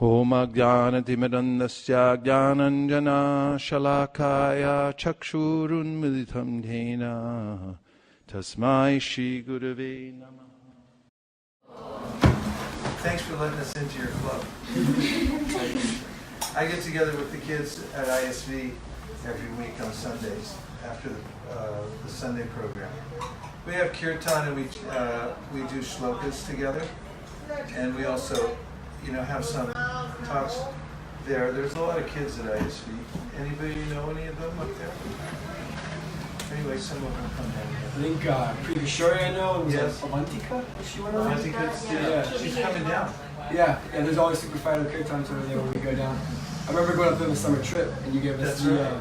Om Ajnanatimirandasya Jnananjana Shalakaya Chakshurunmilitam Dhena Tasmai Shri Gurave Namah. Thanks for letting us into your club. I get together with the kids at ISV every week on Sundays after the Sunday program. We have kirtan and we do shlokas together, and we also, have some talks there. There's a lot of kids at ISV. Anybody know any of them up there? Anyway, some of them come down here. I think Priya Kishore I know, and yes. Avantika, she went over? Avantika, yeah. She's coming down. Yeah, there's always super fighter kirtans over there when we go down. I remember going up there on the summer trip, and you gave us the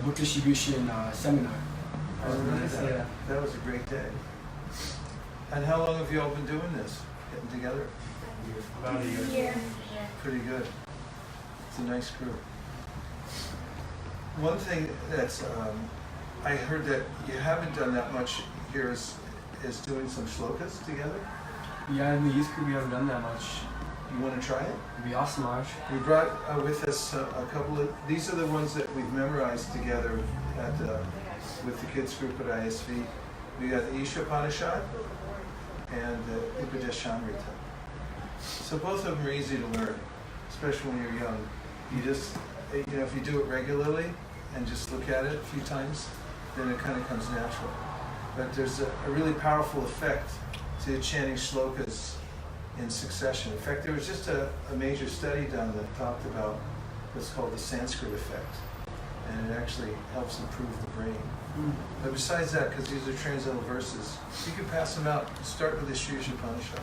book distribution seminar. That was a great day. And how long have you all been doing this? Getting together? About a year. Yeah. Pretty good. It's a nice group. One thing that's, I heard that you haven't done that much here is doing some shlokas together. Yeah, in the youth group we haven't done that much. You want to try it? It'd be awesome, Raj. We brought with us a couple of, these are the ones that we've memorized together with the kids group at ISV. We got the Isha Upanishad and the Upadeshamrita. So both of them are easy to learn, especially when you're young. You just, if you do it regularly and just look at it a few times, then it kind of comes natural. But there's a really powerful effect to chanting shlokas in succession. In fact, there was just a major study done that talked about what's called the Sanskrit effect, and it actually helps improve the brain. But besides that, because these are transcendental verses, you can pass them out. Start with the Sri Upanishad.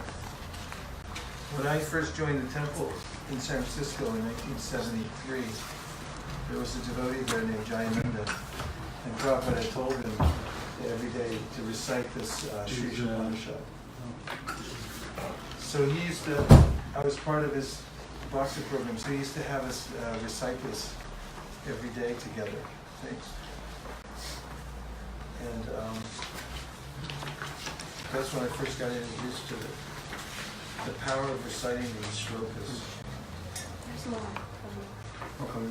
When I first joined the temple in San Francisco in 1973, there was a devotee there named Jayananda, and Prabhupada had told him every day to recite this Sri Upanishad. So he used to, I was part of his Bhakti program, so he used to have us recite this every day together. Thanks. And that's when I first got introduced to the power of reciting these shlokas. There's more. Okay.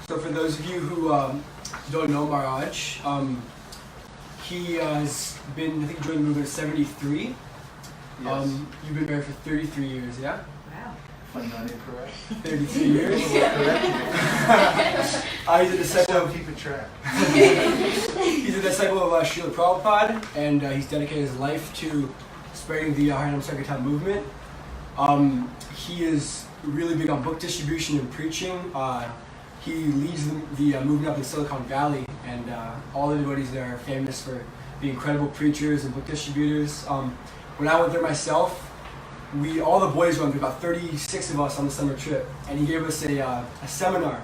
So for those of you who don't know Maharaj, he has been, I think, joined the movement in 73. Yes. You've been married for 33 years, yeah? Wow. If I'm not incorrect. 33 years. He's a disciple So of, keep a track. he's a disciple of Srila Prabhupada, and he's dedicated his life to spreading the Harinam Sankirtan movement. He is really big on book distribution and preaching. He leads the movement up in Silicon Valley, and all the devotees there are famous for being incredible preachers and book distributors. When I went there myself, all the boys went, there were about 36 of us on the summer trip, and he gave us a seminar.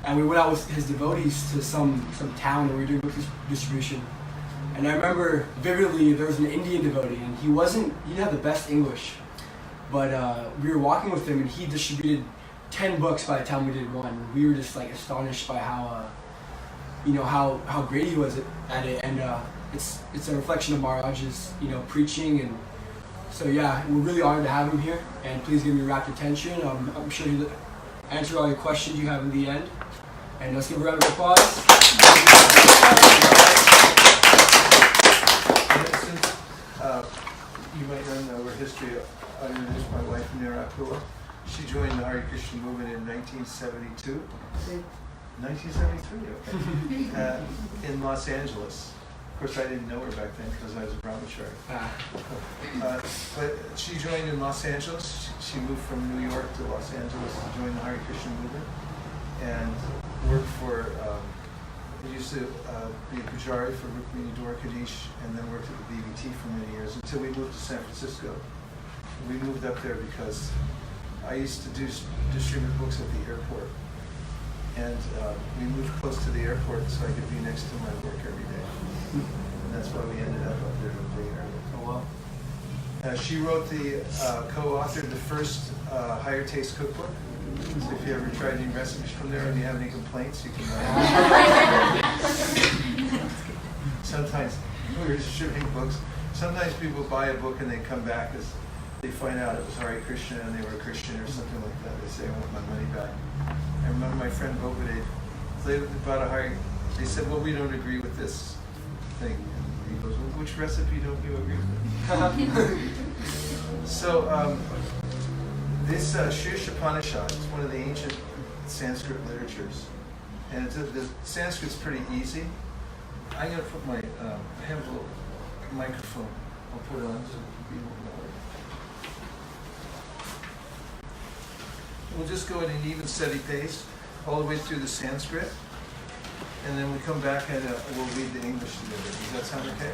And we went out with his devotees to some town where we were doing book distribution. And I remember vividly, there was an Indian devotee, and he didn't have the best English, but we were walking with him, and he distributed 10 books by the time we did one. We were just like astonished by how great he was at it, and it's a reflection of Maharaj's preaching, and so yeah, we're really honored to have him here, and please give me your rapt attention. I'm sure he'll answer all your questions you have in the end, and let's give a round of applause. You might know our history. I introduced my wife, Nirakula. She joined the Hare Krishna movement in 1972. 1973, okay. In Los Angeles. Of course, I didn't know her back then because I was a brahmachari. But she joined in Los Angeles. She moved from New York to Los Angeles to join the Hare Krishna movement and worked for, used to be a pujari for Rukmini Dwarkadish, and then worked at the BBT for many years until we moved to San Francisco. We moved up there because I used to distribute books at the airport. And we moved close to the airport so I could be next to my work every day. And that's why we ended up there in the area. Oh wow. She wrote co-authored the first Higher Taste cookbook. So if you ever tried any recipes from there and you have any complaints, you can Sometimes we were distributing books. sometimes people buy a book and they come back as they find out it was Hare Krishna and they were a Christian or something like that. They say, I want my money back. I remember my friend Bobade, they bought a Hare, they said, well, we don't agree with this thing. And he goes, well, which recipe don't you agree with? So this Shirsh Upanishad is one of the ancient Sanskrit literatures. And the Sanskrit's pretty easy. I'm going to put my, I have a little microphone. I'll put it on so people know it. We'll just go at an even steady pace all the way through the Sanskrit. And then we come back and we'll read the English together. Does that sound okay?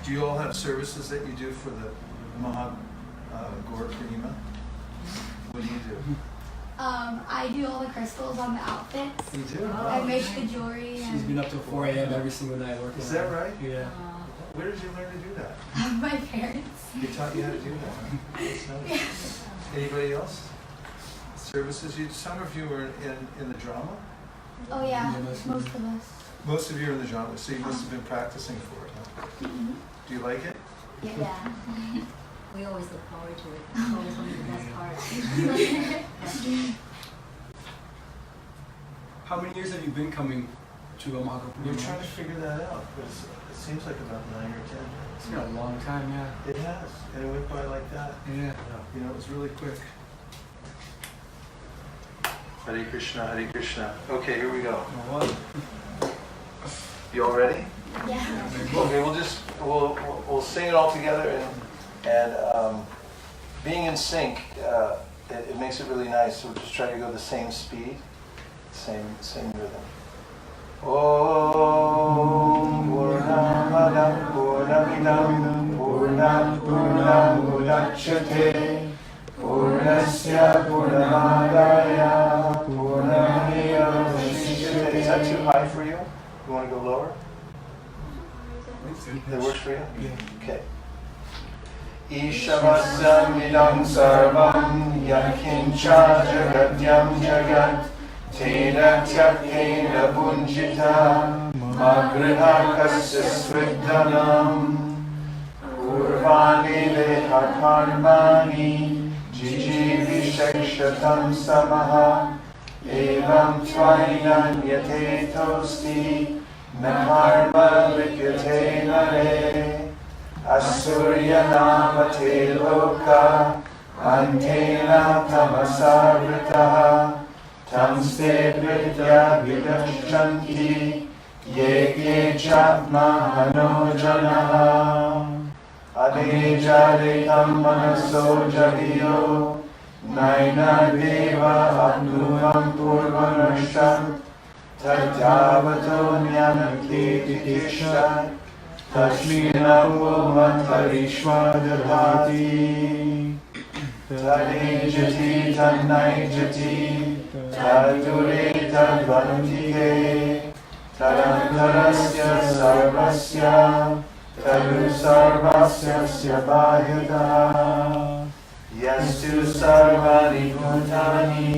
Do you all have services that you do for the Maha Gaur Purnima? What do you do? I do all the crystals on the outfits. You do? I make the jewelry. She's been up till 4 a.m. every single night working. Is that right? Yeah. Where did you learn to do that? My parents. They taught you how to do that? That's nice. Anybody else? Services? Some of you are in the drama? Oh yeah, most of us. Most of you are in the drama, so you must have been practicing for it, huh? Mm-hmm. Do you like it? Yeah. We always look forward to it. It's always one of the best parts. How many years have you been coming to Omaha? We're trying to figure that out, but it seems like about 9 or 10. It's been a long time, yeah. It has, and it went by like that. Yeah. You know, it was really quick. Hare Krishna, Hare Krishna. Okay, here we go. You all ready? Yeah. Okay, we'll sing it all together, and being in sync, it makes it really nice. So we'll just try to go the same speed, same rhythm. Om Purnamada Purnamidam Purnat Purnamudachyate Purnasya Purnamadaya Purnamevasishyate. Is that too high for you? You want to go lower? That works for you? Yeah. Okay. Ishavasam idam sarvam yakincha jagadyam jagat tena tyakena bunjita magrihakasya svridhanam kurvani leha karmani jijivishakshatam samaha evam tvainan yate tosti Naharma Vikyate Nare Asurya Namate Loka Antena Tamasarvitaha Tamste Vidya Vidashanti Yeke Chatma Hanojanaha Adejaritam Manaso Jadiyo Naina Deva Abnuvam Purvanasham Tadjavato Nyanaketitisha Tasminapo Mantarishwadadhati Tadejati Tanaijati Tadure Tadvantike Tadantarasya Sarvasya Tadu Sarvasya Syabhayata Yastu Sarvani Bhutani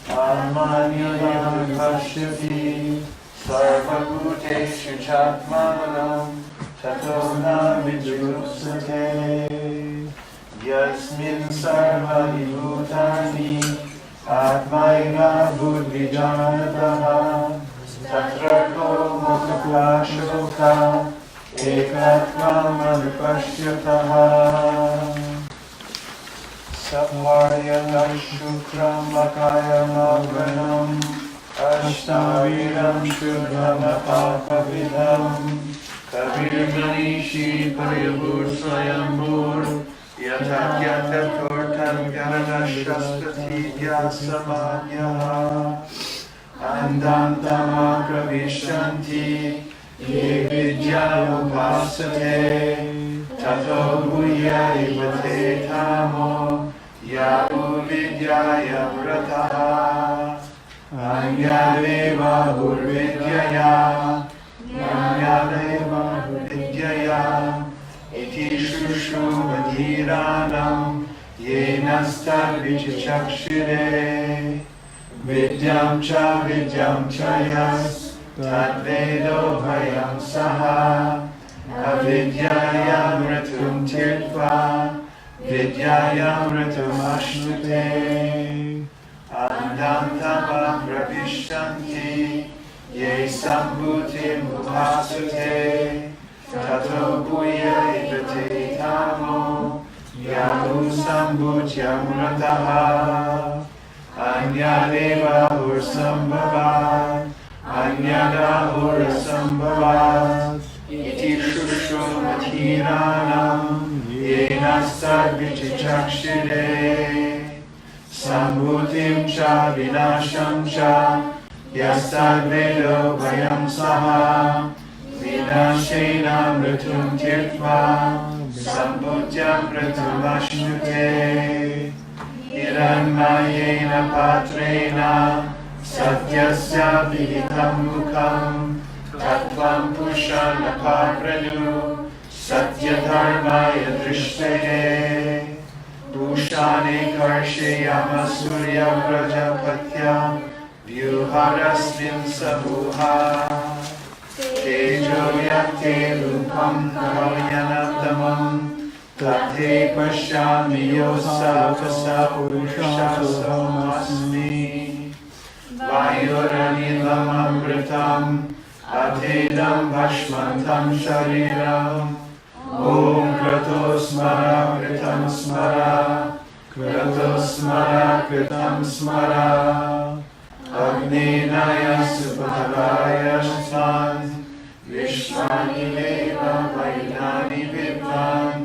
Amanyana Pashyati Sarvabhuteshu Chatmanam Tato na Vijuksate Yasmin Sarvani Bhutani Atmaina Buddhijanataha Tatrako Mukaplashoka Ekatvam Anupashyataha Samaryanam Shukram Lakayam Agranam Ashtaviram Shudhanapapavidam Kabir Manishi Pariyabur Swayambur Yatakyata Tortam Gyanashastati Vyasamadhyaha Andantama Pravishanti Ye Vidya Upasate Tato Bhuya Ivate Tamo Yahu Vidyaya Vrataha Anyadeva Hurvidyaya Anyadeva Hurvidyaya avidyaya iti shushumadhiranam yenastad vichachakshire vidyam cha yas tadvedo bhayam saha avidyayam ratum tirtva vidyayam ratum ashnute andantam pravishanti ye sambhutim upasute tato bhuya ivate tamo yamu sambhutyam rataha anyadeva ursambhavat anyada ursambhavat iti shushrumathiranam yenastad vichachakshire sambhutim cha vinasham cha yastad vedo vayam saha vinashena mritum tirtva sambhutyam mritum ashnute hiranmayena patrena satyasya viditam mukam tattvam pushana papranu satyadharmaya drishteye pushane karshayama surya prajapatya vyuharasmin samuha tejo yakte rupam kalyanattamam tate pashyami yosakasa purushasohamasmi vayuranilam amritam atedam bhashmantam shariram om krato smara kritam smara krato smara kritam smara agnenaya supatavaya svan vishvani deva vainani vidvan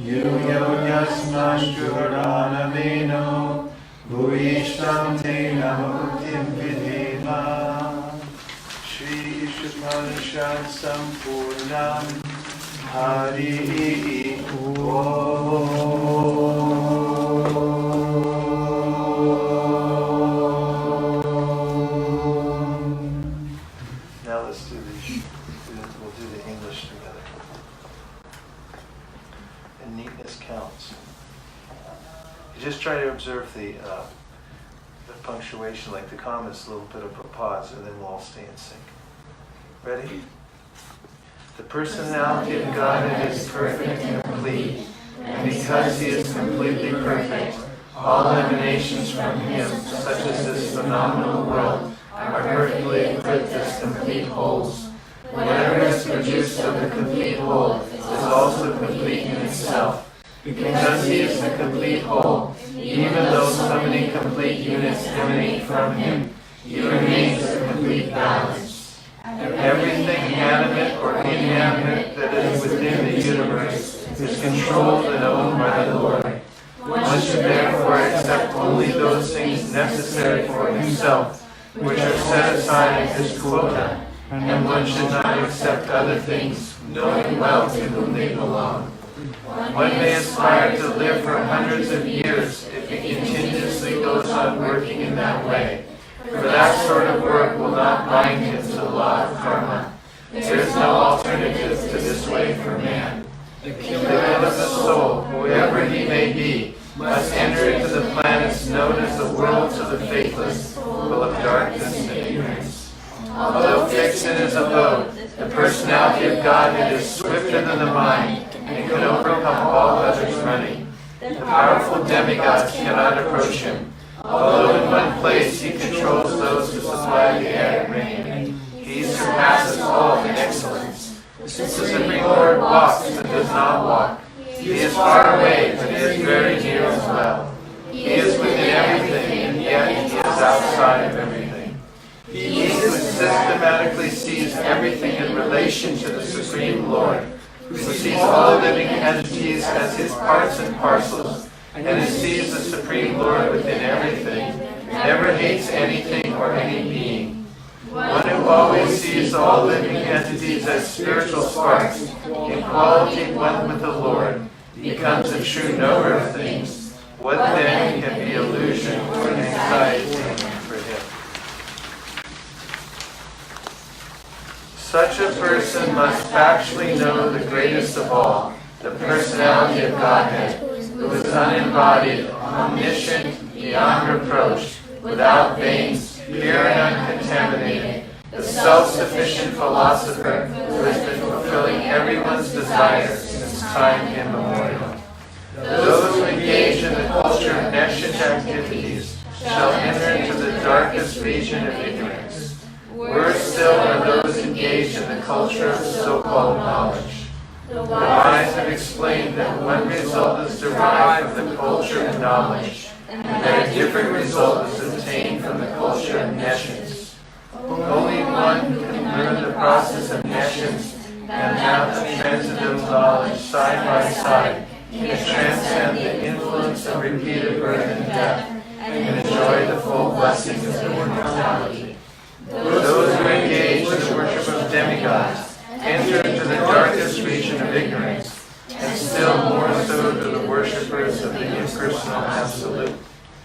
yuyo yasmashturana veno bhuishtam te namuktim videma Shri Upanishad Sampurnam Hari Now let's do we'll do the English together. And neatness counts. You just try to observe the punctuation, like the commas, a little bit of a pause, and then we'll all stay in sync. Ready? The personality of Godhead is perfect and complete, and because He is completely perfect, all emanations from Him, such as this phenomenal world, are perfectly equipped as complete wholes. Whatever is produced of the complete whole is also complete in itself. Because He is the complete whole, even though so many complete units emanate from Him, He remains a complete balance. Everything animate or inanimate that is within the universe is controlled and owned by the Lord. One should therefore accept only those things necessary for himself, which are set aside in his quota, and one should not accept other things, knowing well to whom they belong. One may aspire to live for hundreds of years if he continuously goes on working in that way. For that sort of work will not bind him to the law of karma. There is no alternative to this way for man. The killer of the soul, whoever he may be, must enter into the planets known as the worlds of the faithless, full of darkness and ignorance. Although fixed in his abode, the personality of Godhead is swifter than the mind and can overcome all others running. The powerful demigods cannot approach him. Although in one place he controls those who supply the air and rain, he surpasses all in excellence. The Supreme Lord walks but does not walk. He is far away, but he is very near as well. He is within everything, and yet he is outside of everything. He systematically sees everything in relation to the Supreme Lord, who sees all living entities as his parts and parcels, and who sees the Supreme Lord within everything, never hates anything or any being. One who always sees all living entities as spiritual sparks, in quality one with the Lord, becomes a true knower of things. What then can be illusion or anxiety for him? Such a person must factually know the greatest of all, the personality of Godhead, who is unembodied, omniscient, beyond reproach, without veins, pure and uncontaminated, the self-sufficient philosopher who has been fulfilling everyone's desires since time immemorial. Those who engage in the culture of nescient activities shall enter into the darkest region of ignorance. Worse still are those engaged in the culture of so-called knowledge. The wise have explained that one result is derived from the culture of knowledge, and that a different result is obtained from the culture of nescience. Only one who can learn the process of nescience and that of transcendental knowledge side by side can transcend the influence of repeated birth and death and enjoy the full blessings of immortality. Those who engage in the worship of demigods enter into the darkest region of ignorance, and still more so to the worshippers of the impersonal Absolute.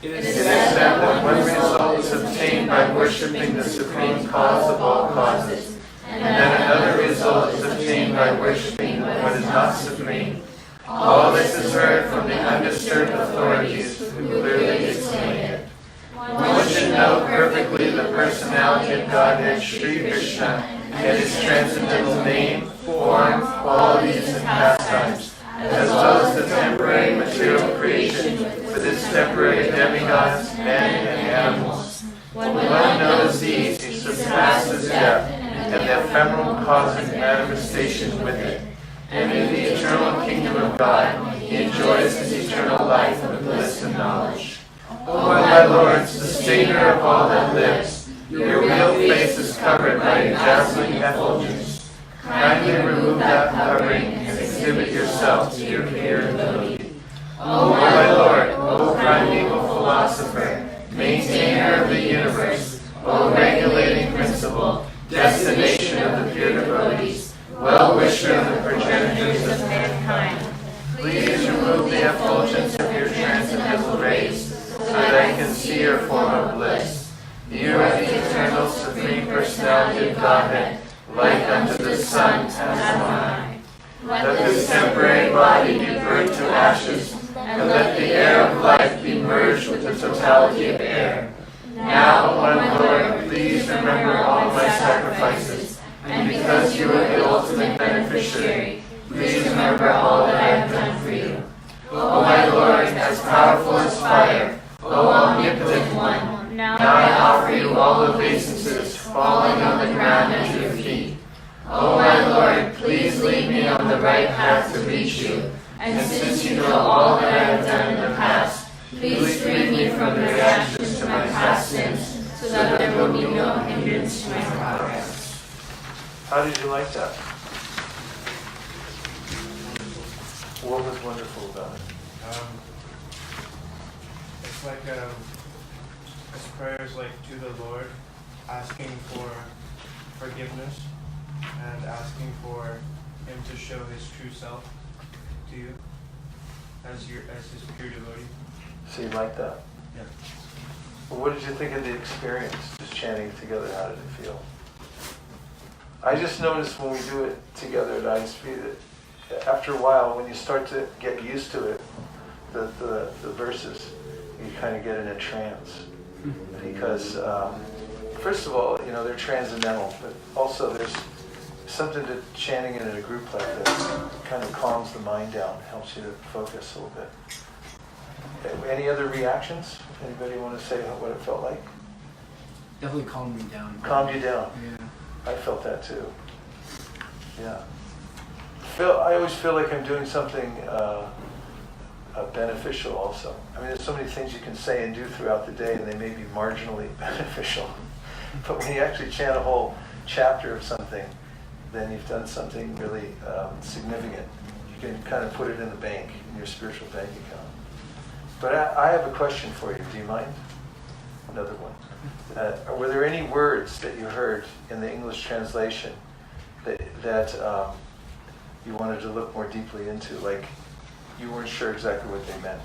It is said that one result is obtained by worshipping the supreme cause of all causes, and that another result is obtained by worshipping what is not supreme. All this is heard from the undisturbed authorities who clearly explain it. One should know perfectly the personality of Godhead Sri Krishna and his transcendental name, form, qualities, and pastimes, as well as the temporary material creation with its temporary demigods, men, and animals. When one knows these, he surpasses death and the ephemeral cosmic manifestation with it. And in the eternal kingdom of God, he enjoys his eternal life with bliss and knowledge. O my Lord, sustainer of all that lives, your real face is covered by a dazzling effulgence. Kindly remove that covering and exhibit yourself to your clear ability. O my Lord, O primeval philosopher, maintainer of the universe, O regulating principle, destination of the pure devotees, well-wisher of the progenitors of mankind, please remove the effulgence of your transcendental rays, so that I can see your form of bliss. You are the eternal supreme personality of Godhead, like unto the sun as am I. Let this temporary body be burnt to ashes, and let the air of life be merged with the totality of air. Now, my Lord, please remember all my sacrifices, and because you are the ultimate beneficiary, please remember all that I have done for you. O my Lord, as powerful as fire, O omnipotent one, now I offer you all obeisances falling on the ground at your feet. O my Lord, please lead me on the right path to reach you, and since you know all that I have done in the past, please free me from the reactions to my past sins, so that there will be no hindrance to my progress. How did you like that? What was wonderful about it? It's like his prayers like to the Lord, asking for forgiveness and asking for him to show his true self to you as his pure devotee. So you like that? Yeah. Well, what did you think of the experience, just chanting it together? How did it feel? I just noticed when we do it together at ISP that after a while, when you start to get used to it, the verses, you kind of get in a trance. Because, first of all, they're transcendental, but also there's something to chanting it in a group like this. Kind of calms the mind down, helps you to focus a little bit. Any other reactions? Anybody want to say what it felt like? Definitely calmed me down. Calmed you down? Yeah. I felt that too. Yeah. I always feel like I'm doing something beneficial also. I mean, there's so many things you can say and do throughout the day, and they may be marginally beneficial. But when you actually chant a whole chapter of something, then you've done something really significant. You can kind of put it in the bank, in your spiritual bank account. But I have a question for you. Do you mind? Another one. Were there any words that you heard in the English translation that you wanted to look more deeply into, like you weren't sure exactly what they meant?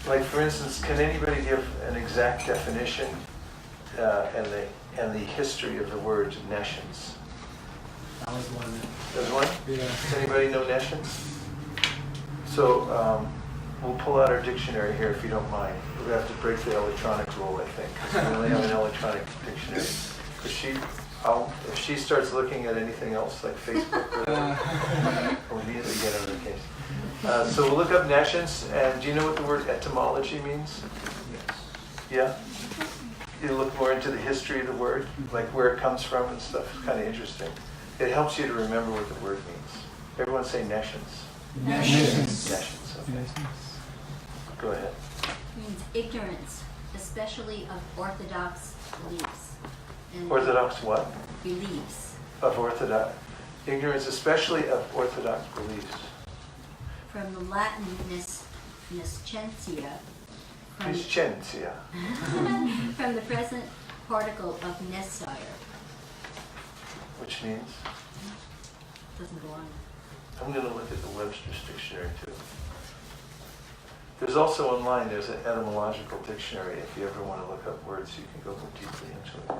Like, for instance, can anybody give an exact definition and and the history of the word nescience. That was one. There's one? Yeah. Does anybody know nescience? So we'll pull out our dictionary here if you don't mind. We're going to have to break the electronic rule, I think, because we only have an electronic dictionary. If she starts looking at anything else, like Facebook, we'll immediately get her in the case. So we'll look up nescience, and do you know what the word etymology means? Yes. Yeah? You look more into the history of the word, like where it comes from and stuff. It's kind of interesting. It helps you to remember what the word means. Everyone say nescience. Nescience. Nescience, okay. Go ahead. Means ignorance, especially of orthodox beliefs. And Orthodox what? beliefs. Of Orthodox. Ignorance, especially of Orthodox beliefs. From the Latin nescentia. Nescentia. From the present particle of nescire. Which means? Doesn't go on. I'm going to look at the Webster's dictionary too. There's also online, there's an etymological dictionary. If you ever want to look up words, you can go more deeply into it.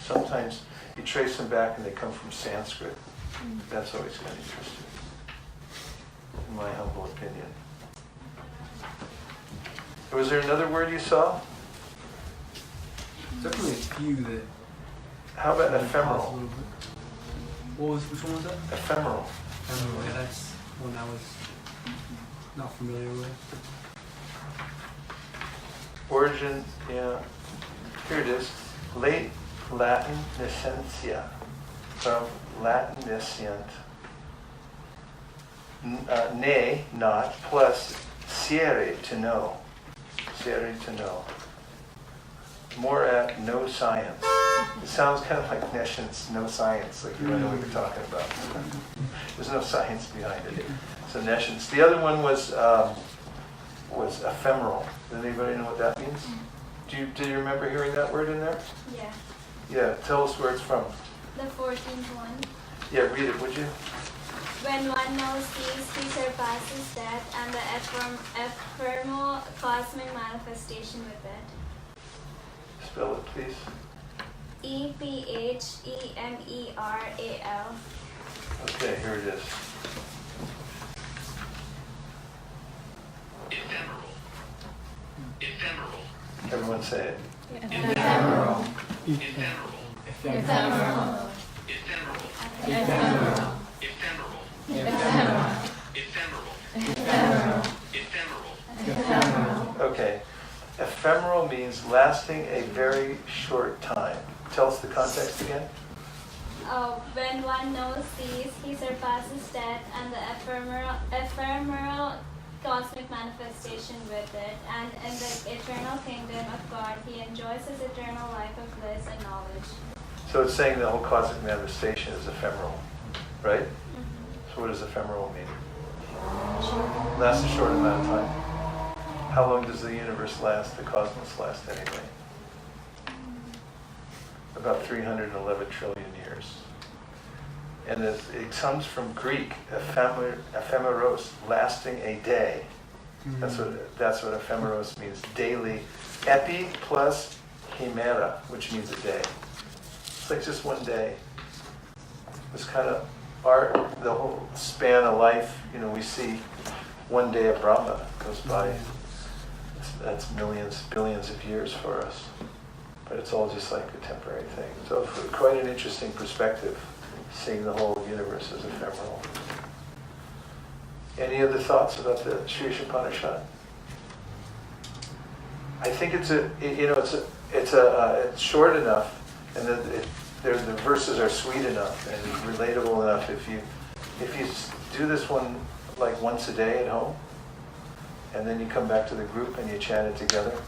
Sometimes you trace them back and they come from Sanskrit. That's always kind of interesting, in my humble opinion. Was there another word you saw? Definitely a few that. How about ephemeral? Which one was that? Ephemeral. Ephemeral, yeah, that's one I was not familiar with. Origin, yeah. Here it is. Late Latin nescentia. From Latin nescient. Ne, not, plus siere, to know. Siere, to know. More at no science. It sounds kind of like nescience, no science, like you don't know what you're talking about. There's no science behind it. So nescience. The other one was ephemeral. Does anybody know what that means? Do you remember hearing that word in there? Yeah. Yeah, tell us where it's from. The 14th one. Yeah, read it, would you? When one knows these, he surpasses death and the ephemeral cosmic manifestation with it. Spell it, please. Ephemeral. Okay, here it is. Ephemeral. Ephemeral. Everyone say it. Ephemeral. Ephemeral. Ephemeral. Ephemeral. Ephemeral. Ephemeral. Ephemeral. Ephemeral. Ephemeral. Ephemeral. Okay. Ephemeral means lasting a very short time. Tell us the context again. When one knows these, he surpasses death and the ephemeral cosmic manifestation with it, and in the eternal kingdom of God, he enjoys his eternal life of bliss and knowledge. So it's saying the whole cosmic manifestation is ephemeral, right? Mm-hmm. So what does ephemeral mean? Lasts a short amount of time. How long does the universe last, the cosmos last anyway? About 311 trillion years. And it comes from Greek, ephemeros, lasting a day. That's what ephemeros means, daily. Epi plus hemera, which means a day. It's like just one day. It's kind of the whole span of life. You know, we see one day of Brahma goes by. That's millions, billions of years for us. But it's all just like a temporary thing. So quite an interesting perspective, seeing the whole universe as ephemeral. Any other thoughts about the Sri Upanishad? I think it's short enough, and the verses are sweet enough and relatable enough. If you do this one like once a day at home, and then you come back to the group and you chant it together,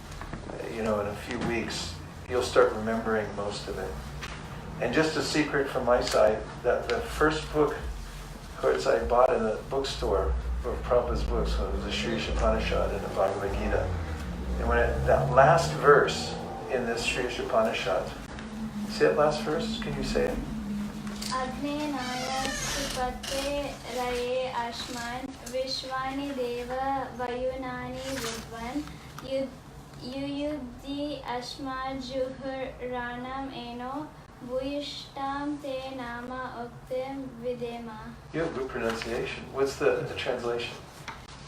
in a few weeks, you'll start remembering most of it. And just a secret from my side, that the first book, of course, I bought in a bookstore of Prabhupada's books, when it was the Sri Upanishad and the Bhagavad Gita. And when that last verse in this Sri Upanishad, say that last verse, can you say it? Agne naya supate raye ashman vishwani deva vayunani vidvan Yuyudi Ashma Juhur Ranam Eno Bhuishtam Te Nama Uktim Videma. You have good pronunciation. What's the translation?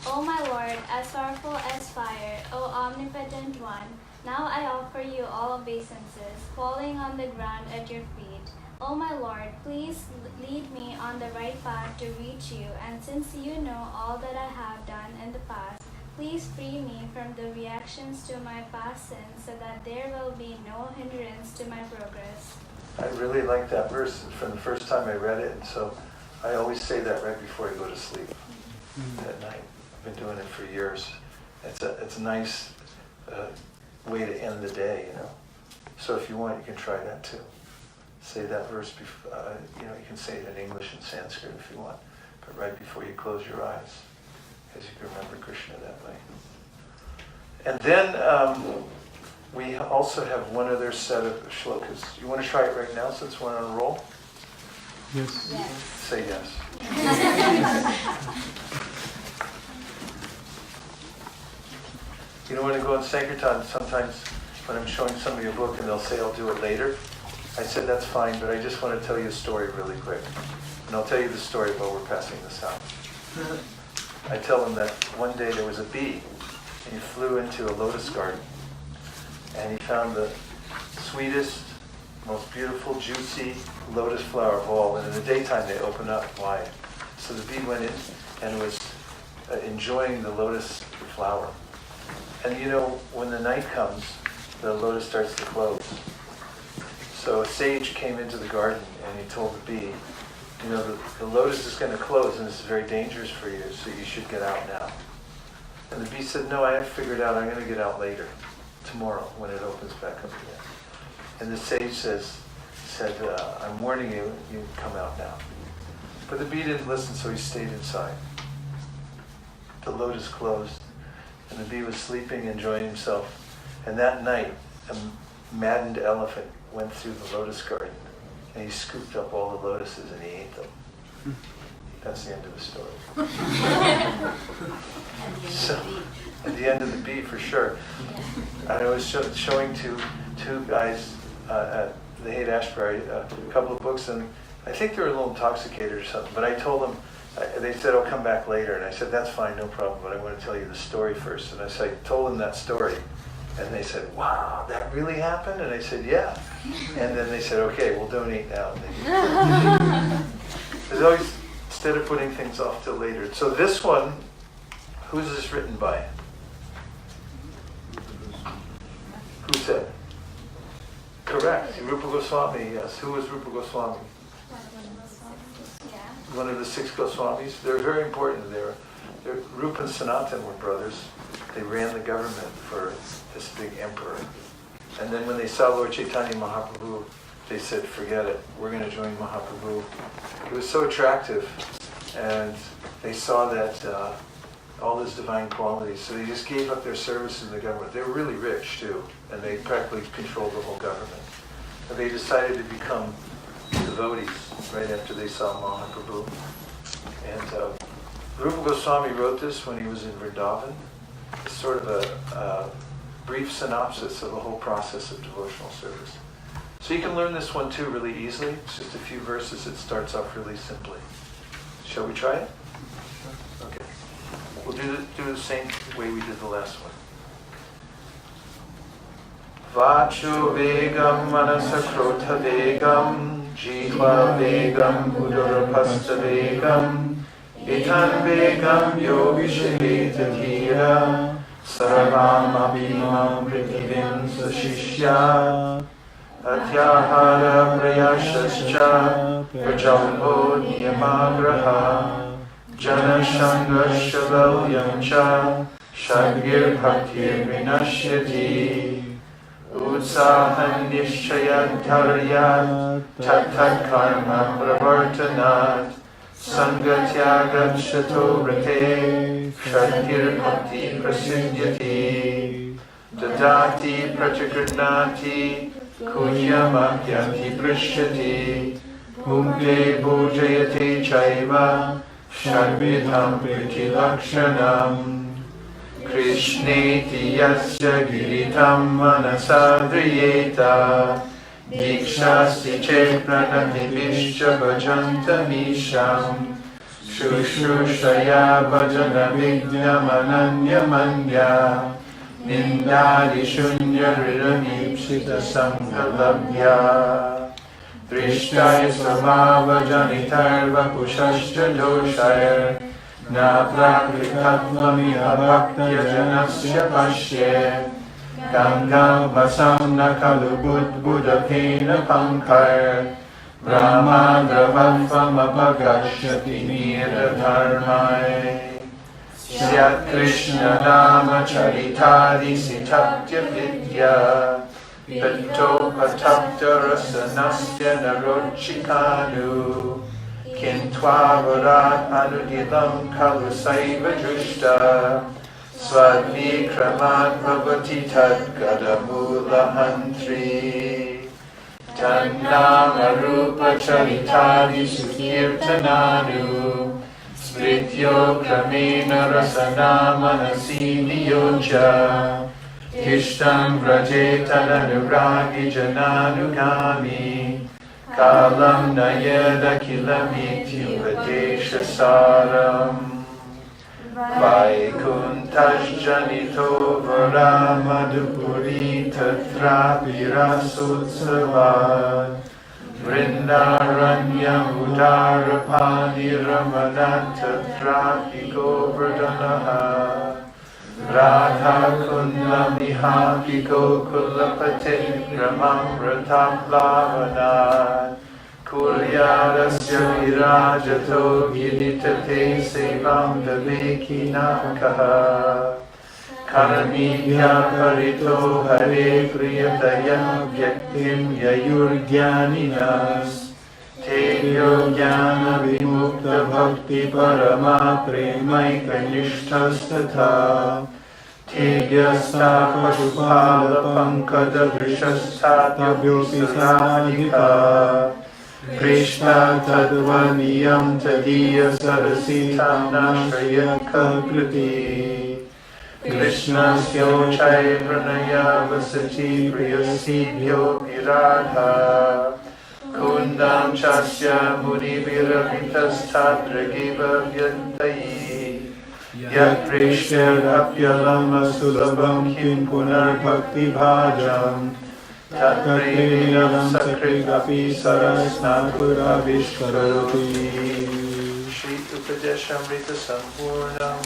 O my Lord, as powerful as fire, O omnipotent one, now I offer you all obeisances, falling on the ground at your feet. O my Lord, please lead me on the right path to reach you, and since you know all that I have done in the past, please free me from the reactions to my past sins so that there will be no hindrance to my progress. I really like that verse from the first time I read it, and so I always say that right before I go to sleep at night. I've been doing it for years. It's a nice way to end the day, you know. So if you want, you can try that too. Say that verse before, you can say it in English and Sanskrit if you want, but right before you close your eyes, because you can remember Krishna that way. And then we also have one other set of shlokas. You want to try it right now since we're on a roll? Yes. Yes. Say yes. You know, when I go on Sankirtan, sometimes when I'm showing somebody a book and they'll say, I'll do it later, I said, that's fine, but I just want to tell you a story really quick. And I'll tell you the story while we're passing this out. I tell them that one day there was a bee, and he flew into a lotus garden, and he found the sweetest, most beautiful, juicy lotus flower of all, and in the daytime they open up wide. So the bee went in and was enjoying the lotus flower. And you know, when the night comes, the lotus starts to close. So a sage came into the garden and he told the bee, you know, the lotus is going to close and this is very dangerous for you, so you should get out now. And the bee said, no, I have figured out I'm going to get out later, tomorrow, when it opens back up again. And the sage said, I'm warning you, you come out now. But the bee didn't listen, so he stayed inside. The lotus closed, and the bee was sleeping, enjoying himself. And that night, a maddened elephant went through the lotus garden, and he scooped up all the lotuses and he ate them. That's the end of the story. So, at the end of the bee, for sure. I was showing two guys at the Haight-Ashbury a couple of books, and I think they were a little intoxicated or something, but I told them, they said, I'll come back later, and I said, that's fine, no problem, but I want to tell you the story first. And I told them that story, and they said, wow, that really happened? And I said, yeah. And then they said, okay, we'll donate now. There's always, instead of putting things off till later. So this one, who's this written by? Who said? Correct, Rupa Goswami, yes. Who was Rupa Goswami? One of the 6 Goswamis. They're very important. Rupa and Sanatan were brothers. They ran the government for this big emperor. And then when they saw Lord Chaitanya Mahaprabhu, they said, forget it, we're going to join Mahaprabhu. He was so attractive, and they saw that all his divine qualities, so they just gave up their service in the government. They were really rich too, and they practically controlled the whole government. And they decided to become devotees right after they saw Mahaprabhu. And Rupa Goswami wrote this when he was in Vrindavan. It's sort of a brief synopsis of the whole process of devotional service. So you can learn this one too really easily. It's just a few verses. It starts off really simply. Shall we try it? Okay. We'll do the same way we did the last one. Vachu vegam manasakrota vegam jihva vegam udurapasta vegam itan vegam yogishveta dhira sarvam abhimam prithivim sashishya atyahara prayashascha prajambo niyamagraha jana sangasya valyamcha shadgir bhaktir vinashyati utsahan nishchayat dharyat tat karma pravartanat sangatyagat shato vrate shadgir bhakti prasidyati dadati prachagrnati kunyamakyanti prishyati mukte bhujayate chaiva shadvidham priti lakshanam Krishneti yasya giritam manasadriyeta Dikshasti che pranati vishya bhajantamisham Shushushaya bhajana vidyamananyamanya Nindari shunya riramipsita sanghalabhya Drishtaya svabhava janitarva pushashya doshaya Na prakritatmami abhaktya janasya pashye Ganga vasamna kalu buddhapena pankar Brahma dravatvam apagashyati niradharmai Syat Krishna nama charitadi sitaptya vidya Pito patapta rasanasya narochikanu Kintwavarat anudilam kalu saiva drushta Swadvikramat bhavati tad gadamula hantri Tannama rupa charitadi sukirtananu Smrityo kramena rasana manasini yoja Ishtam vrajetananuragi jananugami Kalam nayeda kilamityupadesha saram Vaikuntajjanito varamadupuri tatrapi rasutsavat Vrindaranya udarapani ramanat tatrapi govardhanaha Radha kundam nihapi gokulapate gramam rataplavana Kulyadasya virajato giritate sevam davekinakaha Karamidya parito hare priyataya vyaktim yayurgyaninas Tevyo jnana vimukta bhakti parama premaika nishtastatha Tevyasta pashupala pankada vrishastha vyopi sadhika Krishna tadvaniyam tadiya sarasitam nashraya kakriti Krishna syochai pranaya vasati priyasidhyo viradha Kundam chasya munivirapitasthadrigiva vyantayi Yat prishyarapyalama sulabham kim punar bhakti bhajam Tatpreyalam sakrigapi sarasnapurabhishkaroti Shri Upadeshamrita Sampurnam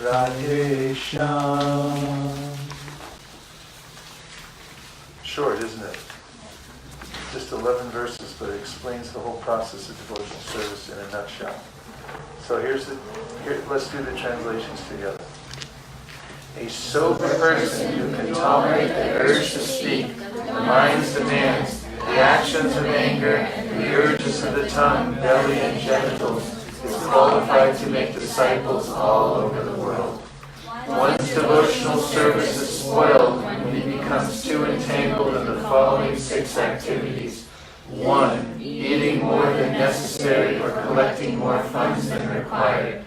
Radhesham. Short, isn't it? Just 11 verses, but it explains the whole process of devotional service in a nutshell. So let's do the translations together. A sober person who can tolerate the urge to speak, the mind's demands, the actions of anger, the urges of the tongue, belly, and genitals, is qualified to make disciples all over the world. One's devotional service is spoiled when he becomes too entangled in the following 6 activities. 1. Eating more than necessary or collecting more funds than required.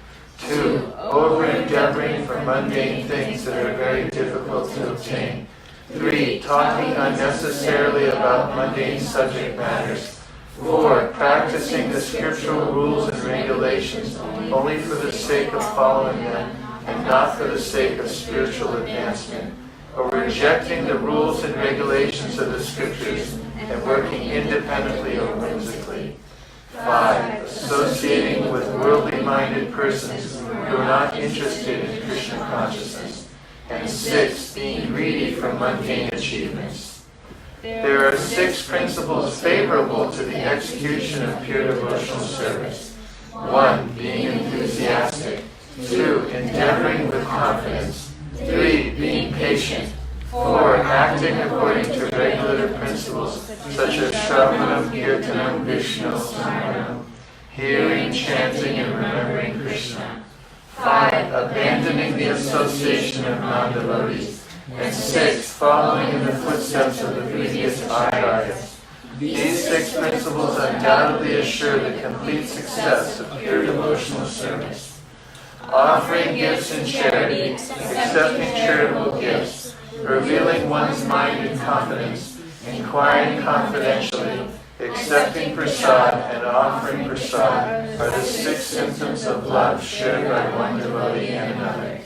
2. Over-endeavoring for mundane things that are very difficult to obtain. 3. Talking unnecessarily about mundane subject matters. 4. Practicing the scriptural rules and regulations only for the sake of following them and not for the sake of spiritual advancement, or rejecting the rules and regulations of the scriptures and working independently or whimsically. 5. Associating with worldly-minded persons who are not interested in Krishna consciousness. And 6. Being greedy for mundane achievements. There are 6 principles favorable to the execution of pure devotional service. 1. Being enthusiastic. 2. Endeavoring with confidence. 3. Being patient. 4. Acting according to regular principles such as Shravanam, Kirtanam, Vishnu, Smaranam, hearing, chanting, and remembering Krishna. 5. Abandoning the association of non-devotees. And 6. Following in the footsteps of the previous Acharyas. These 6 principles undoubtedly assure the complete success of pure devotional service. offering gifts in charity, accepting charitable gifts, revealing one's mind in confidence, inquiring confidentially, accepting prasad and offering prasad are the 6 symptoms of love shared by one devotee and another.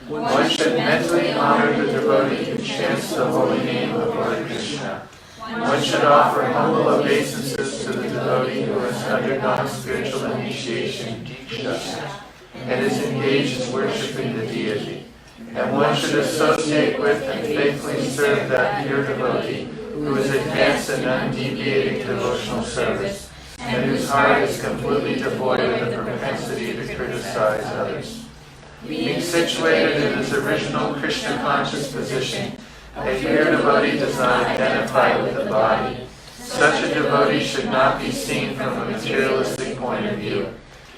One should mentally honor the devotee who chants the holy name of Lord Krishna. One should offer humble obeisances to the devotee who has undergone spiritual initiation, Diksha, and is engaged in worshipping the deity. And one should associate with and faithfully serve that pure devotee who is advanced in undeviating devotional service, and whose heart is completely devoid of the propensity to criticize others. Being situated in his original Krishna conscious position, a pure devotee does not identify with the body. Such a devotee should not be seen from a materialistic point of view.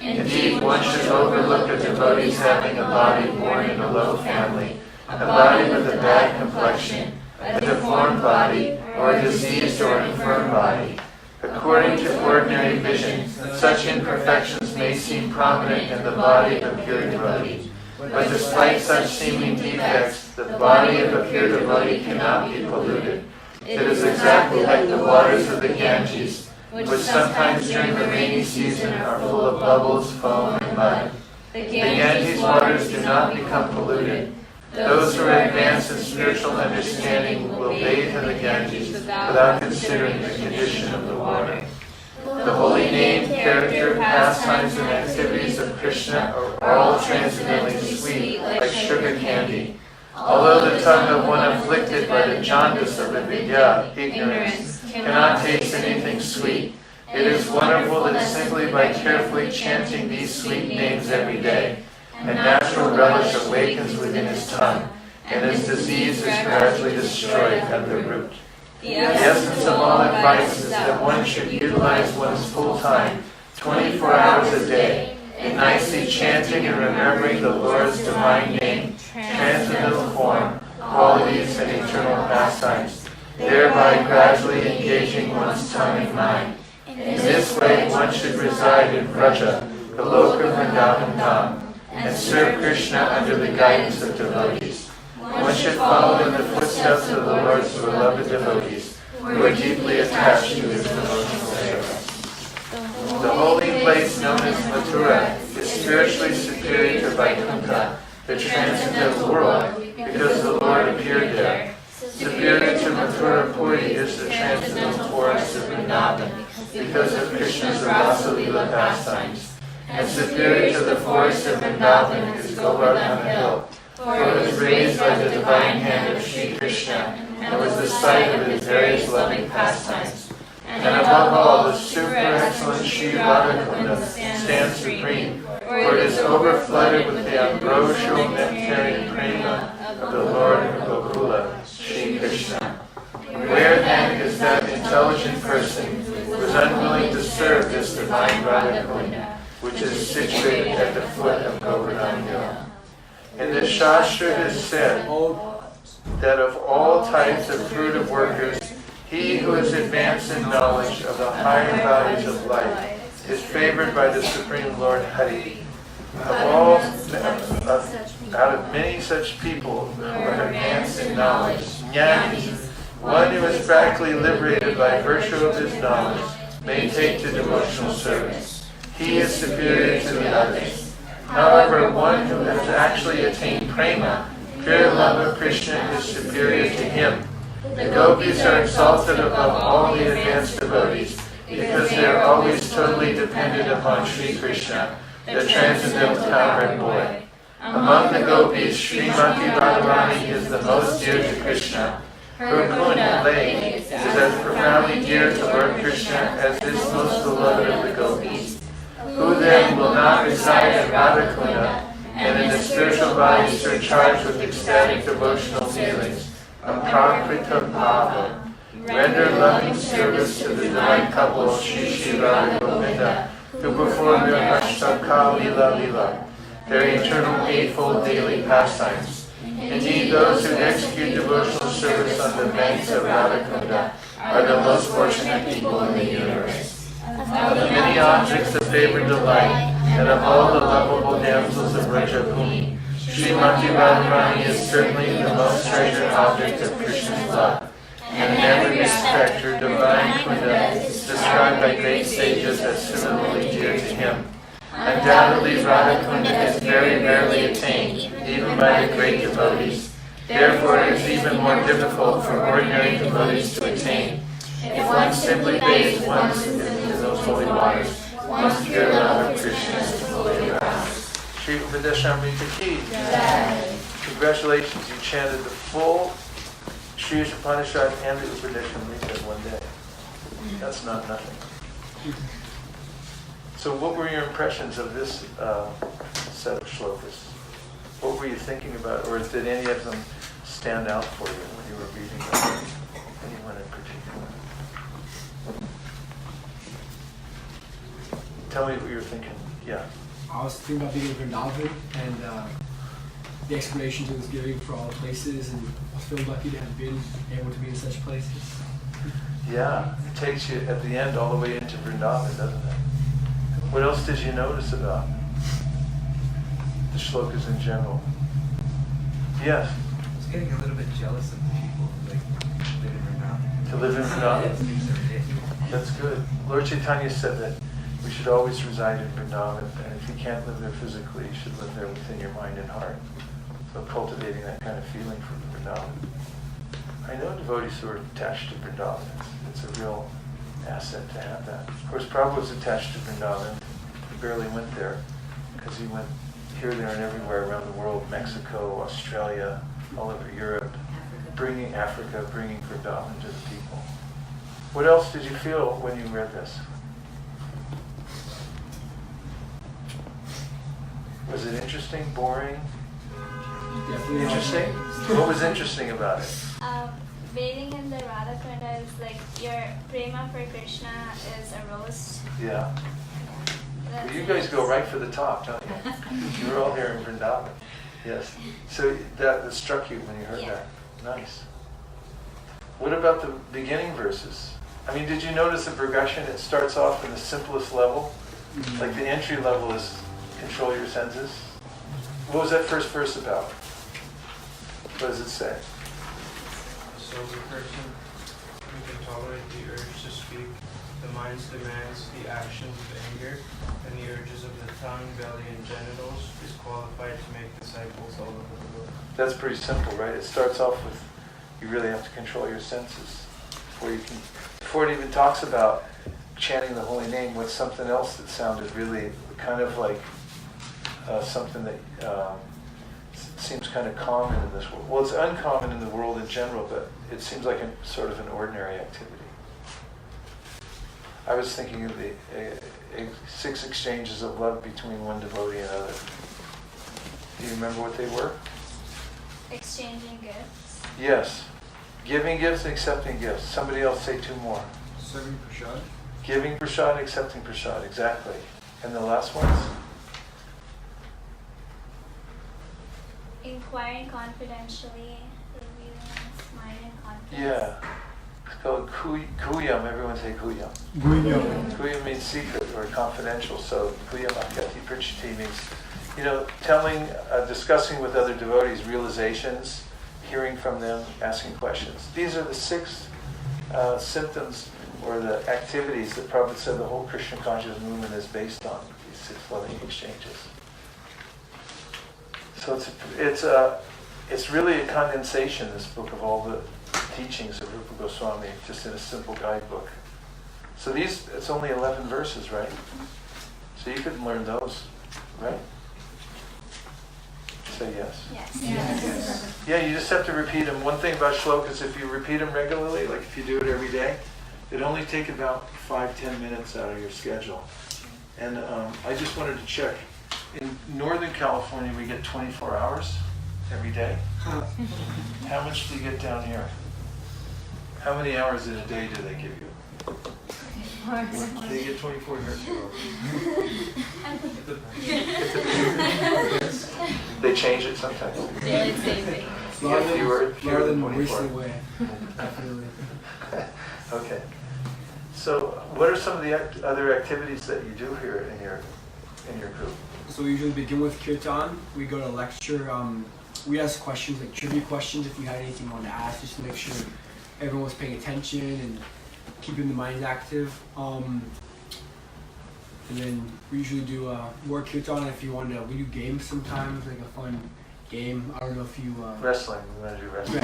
Indeed, one should overlook a devotee's having a body born in a low family, a body with a bad complexion, a deformed body, or a diseased or infirm body. According to ordinary vision, such imperfections may seem prominent in the body of a pure devotee. But despite such seeming defects, the body of a pure devotee cannot be polluted. It is exactly like the waters of the Ganges, which sometimes during the rainy season are full of bubbles, foam, and mud. The Ganges waters do not become polluted. Those who are advanced in spiritual understanding will bathe in the Ganges without considering the condition of the water. The holy name, character, pastimes, and activities of Krishna are all transcendently sweet, like sugar candy. Although the tongue of one afflicted by the jaundice of avidya, ignorance, cannot taste anything sweet, it is wonderful that simply by carefully chanting these sweet names every day, a natural relish awakens within his tongue, and his disease is gradually destroyed at the root. The essence of all advice is that one should utilize one's full time, 24 hours a day, in nicely chanting and remembering the Lord's divine name, transcendental form, qualities, and eternal pastimes, thereby gradually engaging one's tongue and mind. In this way, one should reside in Vraja, the Loka Vrindavan Dham, and serve Krishna under the guidance of devotees. One should follow in the footsteps of the Lord's beloved devotees, who are deeply attached to his devotional service. The holy place known as Mathura is spiritually superior to Vaikuntha, the transcendental world, because the Lord appeared there. Superior to Mathura Puri is the transcendental forest of Vrindavan, because of Krishna's Rasa Leela pastimes. And superior to the forest of Vrindavan is Govardhana Hill, for it was raised by the divine hand of Sri Krishna, and was the site of his various loving pastimes. And above all, the super excellent Sri Radhakunda stands supreme, for it is overflooded with the ambrosial nectarian prema of the Lord of Gokula, Sri Krishna. Where then is that intelligent person who is unwilling to serve this divine Radhakunda, which is situated at the foot of Govardhana Hill? In the Shastra it is said that of all types of fruitive workers, he who is advanced in knowledge of the higher values of life is favored by the Supreme Lord Hari. Out of many such people who are advanced in knowledge, jnanis, one who is practically liberated by virtue of his knowledge, may take to devotional service. He is superior to the others. However, one who has actually attained prema, pure love of Krishna, is superior to him. The gopis are exalted above all the advanced devotees because they are always totally dependent upon Sri Krishna, the transcendental comrade boy. Among the gopis, Srimati Radharani is the most dear to Krishna. Her Kunda lake is as profoundly dear to Lord Krishna as is most beloved of the gopis. Who then will not reside at Radhakunda and in the spiritual body surcharged with ecstatic devotional feelings, aprakrita bhava, render loving service to the divine couple Shri Shri Radha Govinda, who perform their Ashtaka Lila Lila, their eternal eightfold daily pastimes. Indeed, those who execute devotional service on the banks of Radhakunda are the most fortunate people in the universe. Of the many objects of favor delight, and of all the lovable damsels of Vraja Radharani is certainly the most treasured object of Krishna's love, and in every respect her divine kunda is described by great sages as similarly dear to him. Undoubtedly, Radha Kunda is very rarely attained, even by the great devotees. Therefore, it is even more difficult for ordinary devotees to attain. If one simply bathes once into those holy waters, one's pure love of Krishna is fully aroused. Shri Upadeshamrita ki. Congratulations, you chanted the full Shri Upanishad and the Upadeshamrita in one day. That's not nothing. So what were your impressions of this set of shlokas? What were you thinking about, or did any of them stand out for you when you were reading them? Anyone in particular? Tell me what you were thinking. Yeah. I was thinking about being in Vrindavan and the explanations it was giving for all the places, and I was feeling lucky to have been able to be in such places. Yeah, it takes you at the end all the way into Vrindavan, doesn't it? What else did you notice about the shlokas in general? Yes? I was getting a little bit jealous of the people who live in Vrindavan. To live in Vrindavan? That's good. Lord Chaitanya said that we should always reside in Vrindavan, and if you can't live there physically, you should live there within your mind and heart. So cultivating that kind of feeling for Vrindavan. I know devotees who are attached to Vrindavan. It's a real asset to have that. Of course, Prabhupada was attached to Vrindavan. He barely went there because he went here, there, and everywhere around the world, Mexico, Australia, all over Europe, bringing Africa, bringing Vrindavan to the people. What else did you feel when you read this? Was it interesting, boring? Definitely Interesting? What was interesting about it? Bathing in the Radha Kunda is like your prema for Krishna is aroused. Yeah. Well, you guys go right for the top, don't you? You were all here in Vrindavan. Yes. So that struck you when you heard that. Nice. What about the beginning verses? I mean, did you notice the progression? It starts off in the simplest level. Like the entry level is control your senses. What was that first verse about? What does it say? So the person who can tolerate the urge to speak, the mind's demands, the actions of anger, and the urges of the tongue, belly, and genitals, is qualified to make disciples all over the world. That's pretty simple, right? It starts off with you really have to control your senses before it even talks about chanting the holy name. What's something else that sounded really kind of like something that seems kind of common in this world. Well, it's uncommon in the world in general, but it seems like a sort of an ordinary activity. I was thinking of the 6 exchanges of love between one devotee and another. Do you remember what they were? Exchanging gifts. Yes. Giving gifts and accepting gifts. Somebody else say 2 more. Serving prashad. Giving prashad, accepting prashad. Exactly. And the last ones? Inquiring confidentially, revealing one's mind and confidence. Yeah. It's called kuyam. Everyone say kuyam. Kuyam means secret or confidential. So kuyam akati prachiti means, telling, discussing with other devotees realizations, hearing from them, asking questions. These are the 6 symptoms or the activities that Prabhupada said the whole Krishna consciousness movement is based on, these 6 loving exchanges. So it's really a condensation, this book, of all the teachings of Rupa Goswami, just in a simple guidebook. So it's only 11 verses, right? So you could learn those, right? Say yes. Yes. Yeah, you just have to repeat them. One thing about shlokas, if you repeat them regularly, like if you do it every day, it only take about 5-10 minutes out of your schedule. And I just wanted to check. In Northern California, we get 24 hours every day. How much do you get down here? How many hours in a day do they give you? They get 24 here too. They change it sometimes. Yeah, it's same thing. Fewer than 24. wasting away. Definitely. Okay. So, what are some of the other activities that you do here in your group? So we usually begin with kirtan. We go to lecture we asked questions, like trivia questions, if you had anything you wanted to ask, just to make sure everyone was paying attention and keeping the minds active. And then we usually do work kirtan. If you want to, we do games sometimes, like a fun game. I don't know if you. Wrestling. We're going to do wrestling.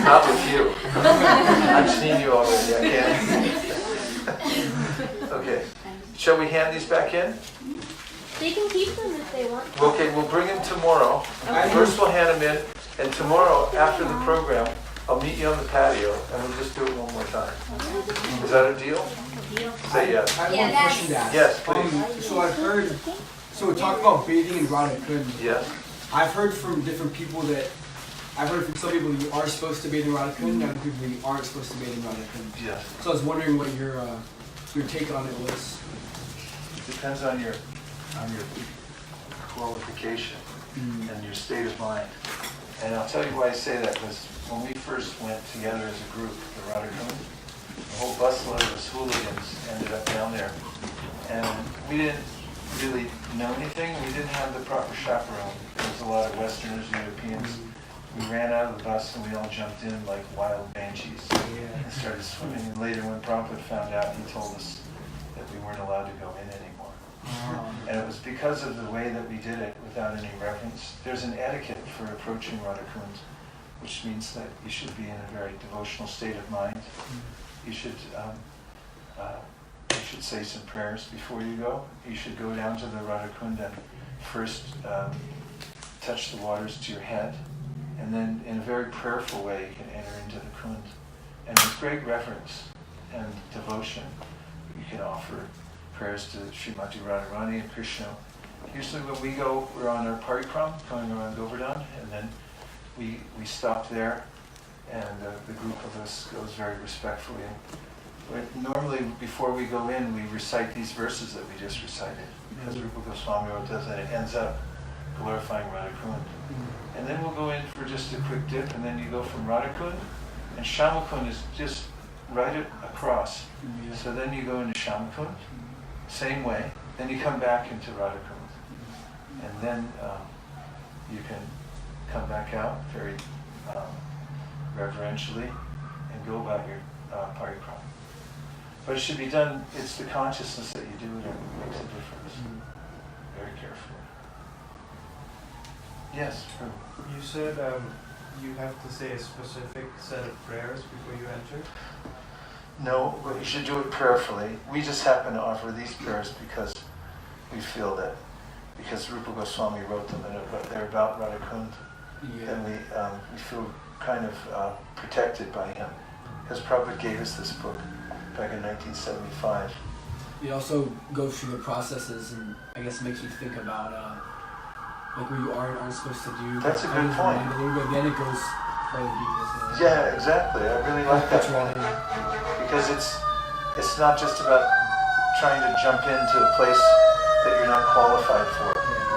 Not with you. I've seen you already. I can't. Okay. Shall we hand these back in? They can keep them if they want. Okay, we'll bring them tomorrow. Okay. First we'll hand them in, and tomorrow, after the program, I'll meet you on the patio, and we'll just do it one more time. Is that a deal? Say yes. I have one question to ask. Yes, please. So I've heard, so we talk about bathing in Radha Kund. Yes. I've heard from different people that, I've heard from some people you are supposed to bathe in Radha Kund, and other people you aren't supposed to bathe in Radha Kund. Yes. So I was wondering what your take on it was. Depends on your qualification and your state of mind. And I'll tell you why I say that, because when we first went together as a group, the Radha Kund, the whole busload of us hooligans ended up down there. And we didn't really know anything. We didn't have the proper chaperone. There was a lot of Westerners and Europeans. We ran out of the bus and we all jumped in like wild banshees and started swimming. And later when Prabhupada found out, he told us that we weren't allowed to go in anymore. And it was because of the way that we did it without any reverence. There's an etiquette for approaching Radha Kund, which means that you should be in a very devotional state of mind. You should say some prayers before you go. You should go down to the Radha Kund and first touch the waters to your head, and then in a very prayerful way you can enter into the Kund. And with great reverence and devotion, you can offer prayers to Srimati Radharani and Krishna. Usually when we go, we're on our parikram, going around Govardhan, and then we stop there, and the group of us goes very respectfully. And normally, before we go in, we recite these verses that we just recited, because Rupa Goswami wrote this, and it ends up glorifying Radha Kund. And then we'll go in for just a quick dip, and then you go from Radha Kund, and Shama Kund is just right across. So then you go into Shama Kund, same way, then you come back into Radha Kund. And then you can come back out very reverentially and go about your parikram. But it should be done, it's the consciousness that you do it that makes a difference. Very carefully. Yes, Prabhu. You said you have to say a specific set of prayers before you enter? No, but you should do it prayerfully. We just happen to offer these prayers because we feel that, because Rupa Goswami wrote them and they're about Radha Kund, and we feel kind of protected by him. Because Prabhupada gave us this book back in 1975. It also goes through the processes and I guess makes you think about like what you aren't supposed to do. That's a good point. A little bit, then it goes further deeper. So. Yeah, exactly. I really like that point. Because it's not just about trying to jump into a place that you're not qualified for.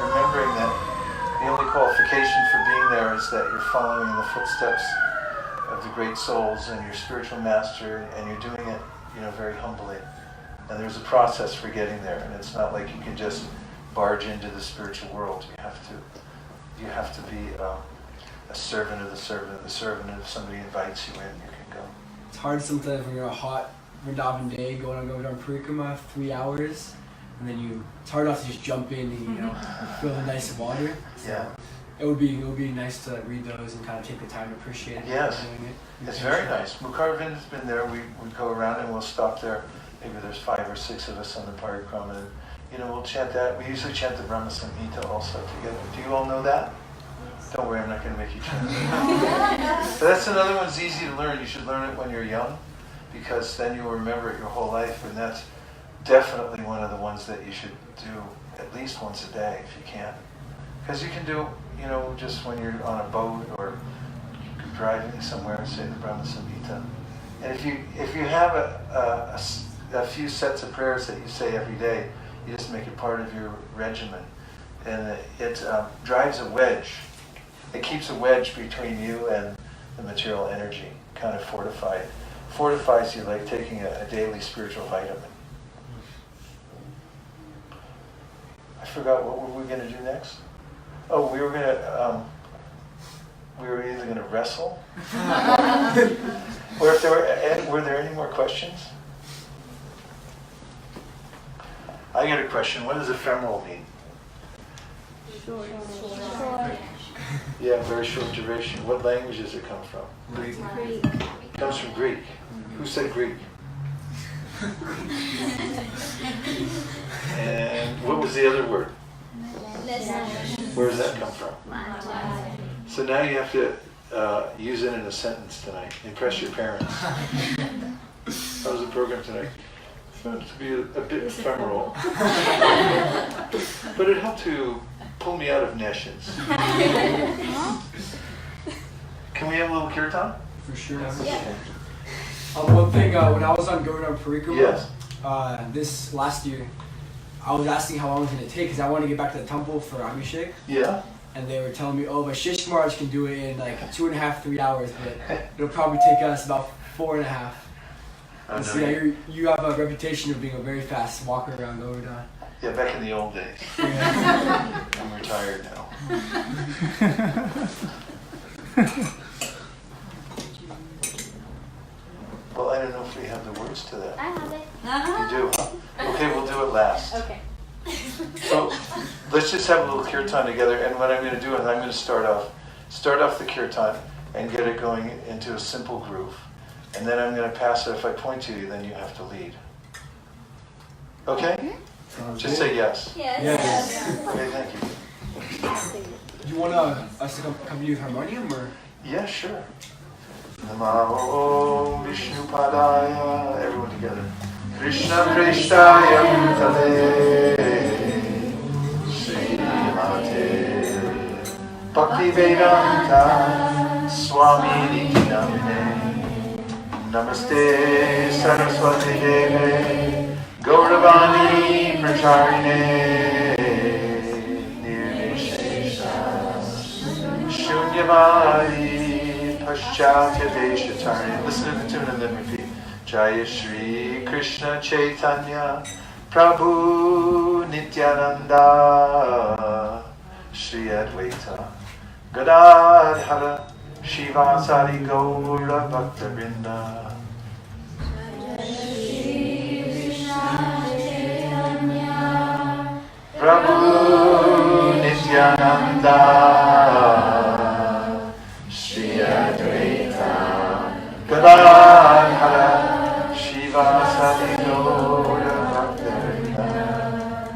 Remembering that the only qualification for being there is that you're following in the footsteps of the great souls and your spiritual master, and you're doing it, very humbly. And there's a process for getting there, and it's not like you can just barge into the spiritual world. You have to be a servant of the servant of the servant, and if somebody invites you in, you can go. It's hard sometimes when you're a hot Vrindavan day going on Govardhan Parikrama, 3 hours, and then it's hard not to just jump in and feel the nice water. So Yeah. It would be nice to read those and kind of take the time to appreciate it. Yes. Doing it. It's very nice. Mukarvin's been there. We go around and we'll stop there. Maybe there's 5 or 6 of us on the parikrama, and we'll chant that. We usually chant the Brahma Samhita also together. Do you all know that? Don't worry, I'm not going to make you chant it. But that's another one's easy to learn. You should learn it when you're young, because then you'll remember it your whole life, and that's definitely one of the ones that you should do at least once a day if you can. Because you can do, just when you're on a boat or driving somewhere, say the Brahma Samhita. And if you have a few sets of prayers that you say every day, you just make it part of your regimen. And it drives a wedge. It keeps a wedge between you and the material energy, kind of fortified. Fortifies you like taking a daily spiritual vitamin. I forgot, what were we going to do next? Oh, we were going to we were either going to wrestle, or if were there any more questions? I got a question. What does ephemeral mean? Short. Yeah, very short duration. What language does it come from? Greek. It comes from Greek. Who said Greek? And what was the other word? Where does that come from? So now you have to use it in a sentence tonight. Impress your parents. How was the program tonight? Found it to be a bit ephemeral, but it helped to pull me out of nescience. Can we have a little kirtan? For sure. Okay. One thing, when I was on Govardhan Parikama, Yes. this last year, I was asking how long it's going to take because I want to get back to the temple for Abhishek. Yeah. And they were telling me, oh, but Shish Maharaj can do it in like 2.5, 3 hours, but it'll probably take us about 4.5. And so yeah, you have a reputation of being a very fast walker around Govardhan. Yeah, back in the old days. Yeah. I'm retired now. Well, I don't know if we have the words to that. I have it. You do, huh? Okay, we'll do it last. Okay. So let's just have a little kirtan together, and what I'm going to do is I'm going to start off the kirtan and get it going into a simple groove, and then I'm going to pass it. If I point to you, then you have to lead. Okay? Just say yes. Yes. Okay, thank you. You want us to accompany you with harmonium or? Yeah, sure. Namo Vishnu Padaya. Everyone together. Krishna Krishnaya Bhutale Srimate Bhakti Vedanta Swami Niti Namine Namaste Saraswati Deve Gauravani Pracharine Nirvishesha Shunyavadi Paschatya Deshatarya. Listen to the tune and then repeat. Jaya Shri Krishna Chaitanya Prabhu Nityananda Shri Advaita Gadadhara Shivasari Gaura Bhakta Vrinda. Prabhu Nityananda Shri Advaita Gadadhara Shivasari Gaura Bhakta Vrinda.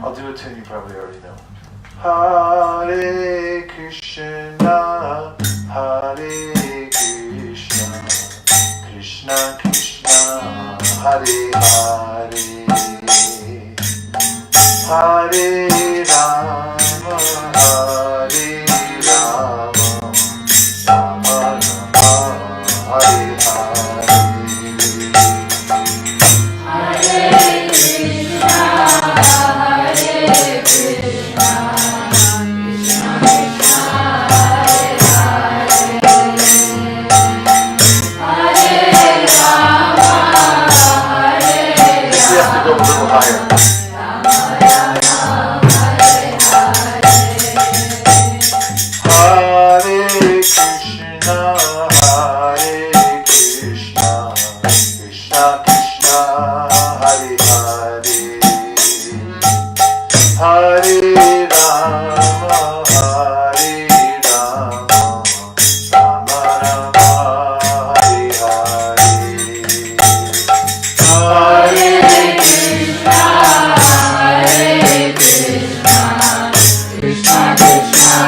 I'll do a tune you probably already know. Hare Krishna, Hare Krishna, Krishna Krishna, Hare Hare, Hare Rama, Hare Rama, Rama Rama, Hare Hare. We have to go a little higher. Hare Krishna, Hare Krishna, Krishna Krishna, Hare Hare, Hare Rama, Hare Rama, Rama Rama, Hare Hare. Hare Krishna, Hare Krishna, Krishna Krishna, Hare Hare,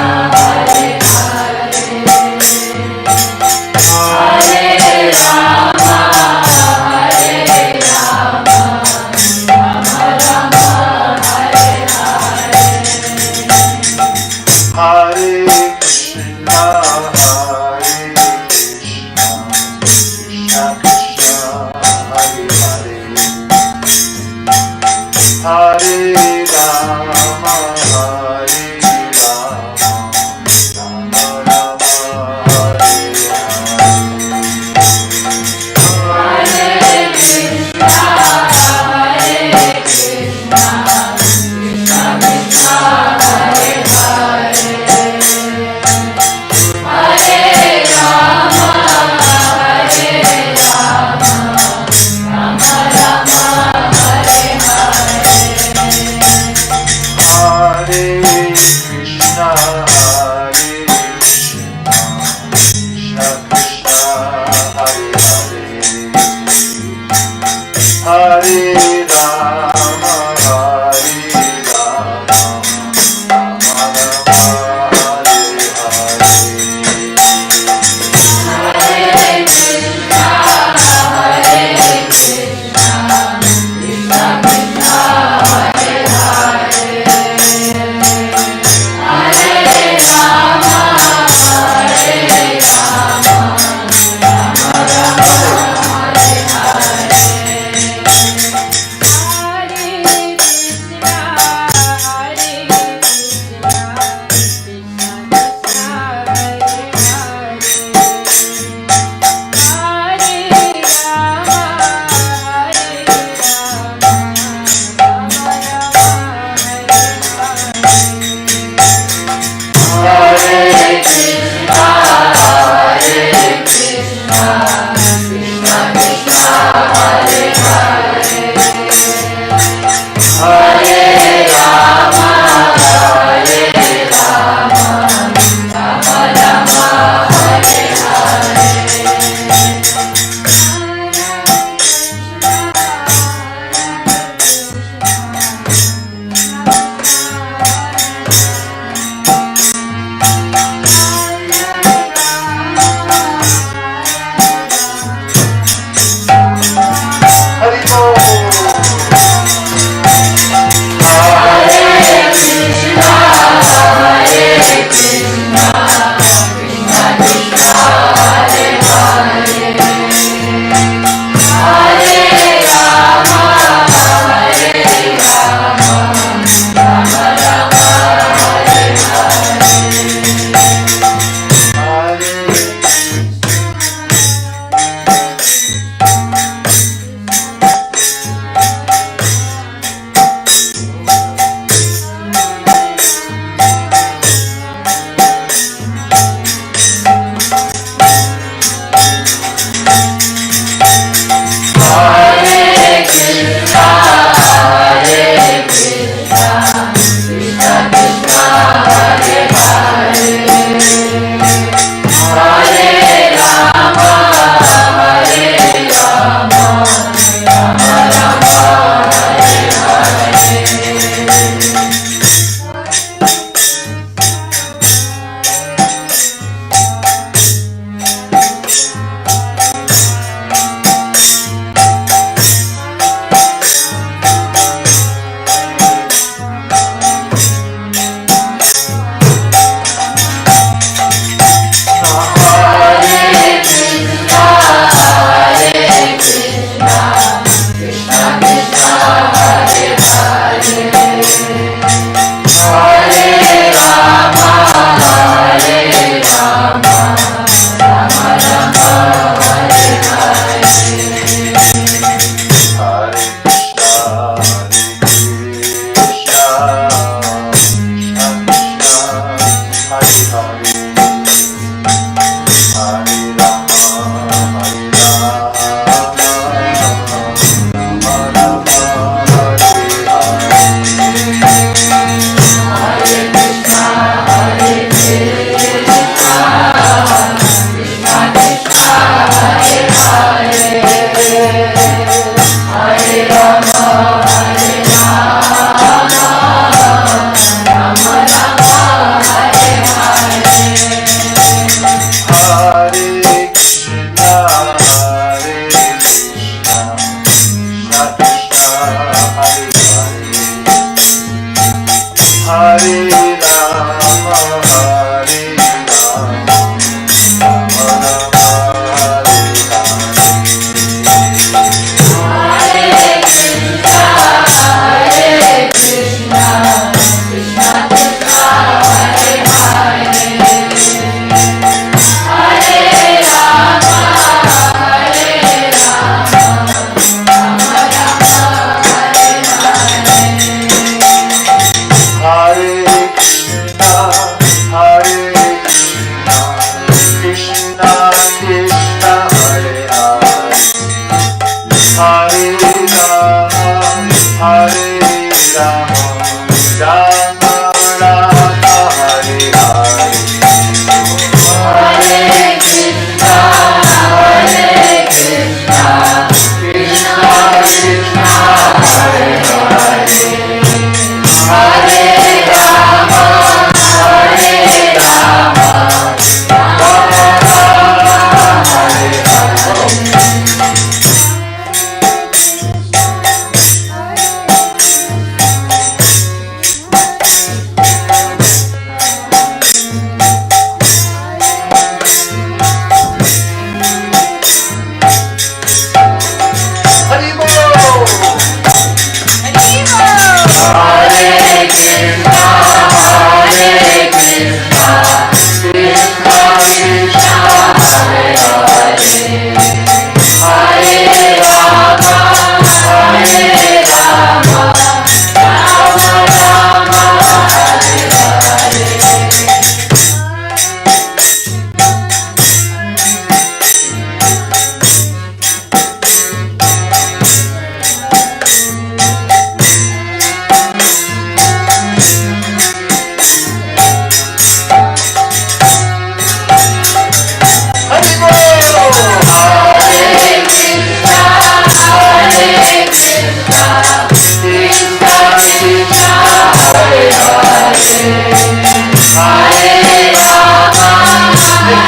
Hare Rama, Hare Rama, Rama Rama, Hare Hare. Hare Krishna, Hare Krishna, Krishna Krishna, Hare Hare, Hare Rama, Hare Rama, Rama Rama, Hare Hare. Hare Krishna, Hare Krishna, Krishna Krishna, Hare Hare, Hare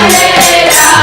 Krishna,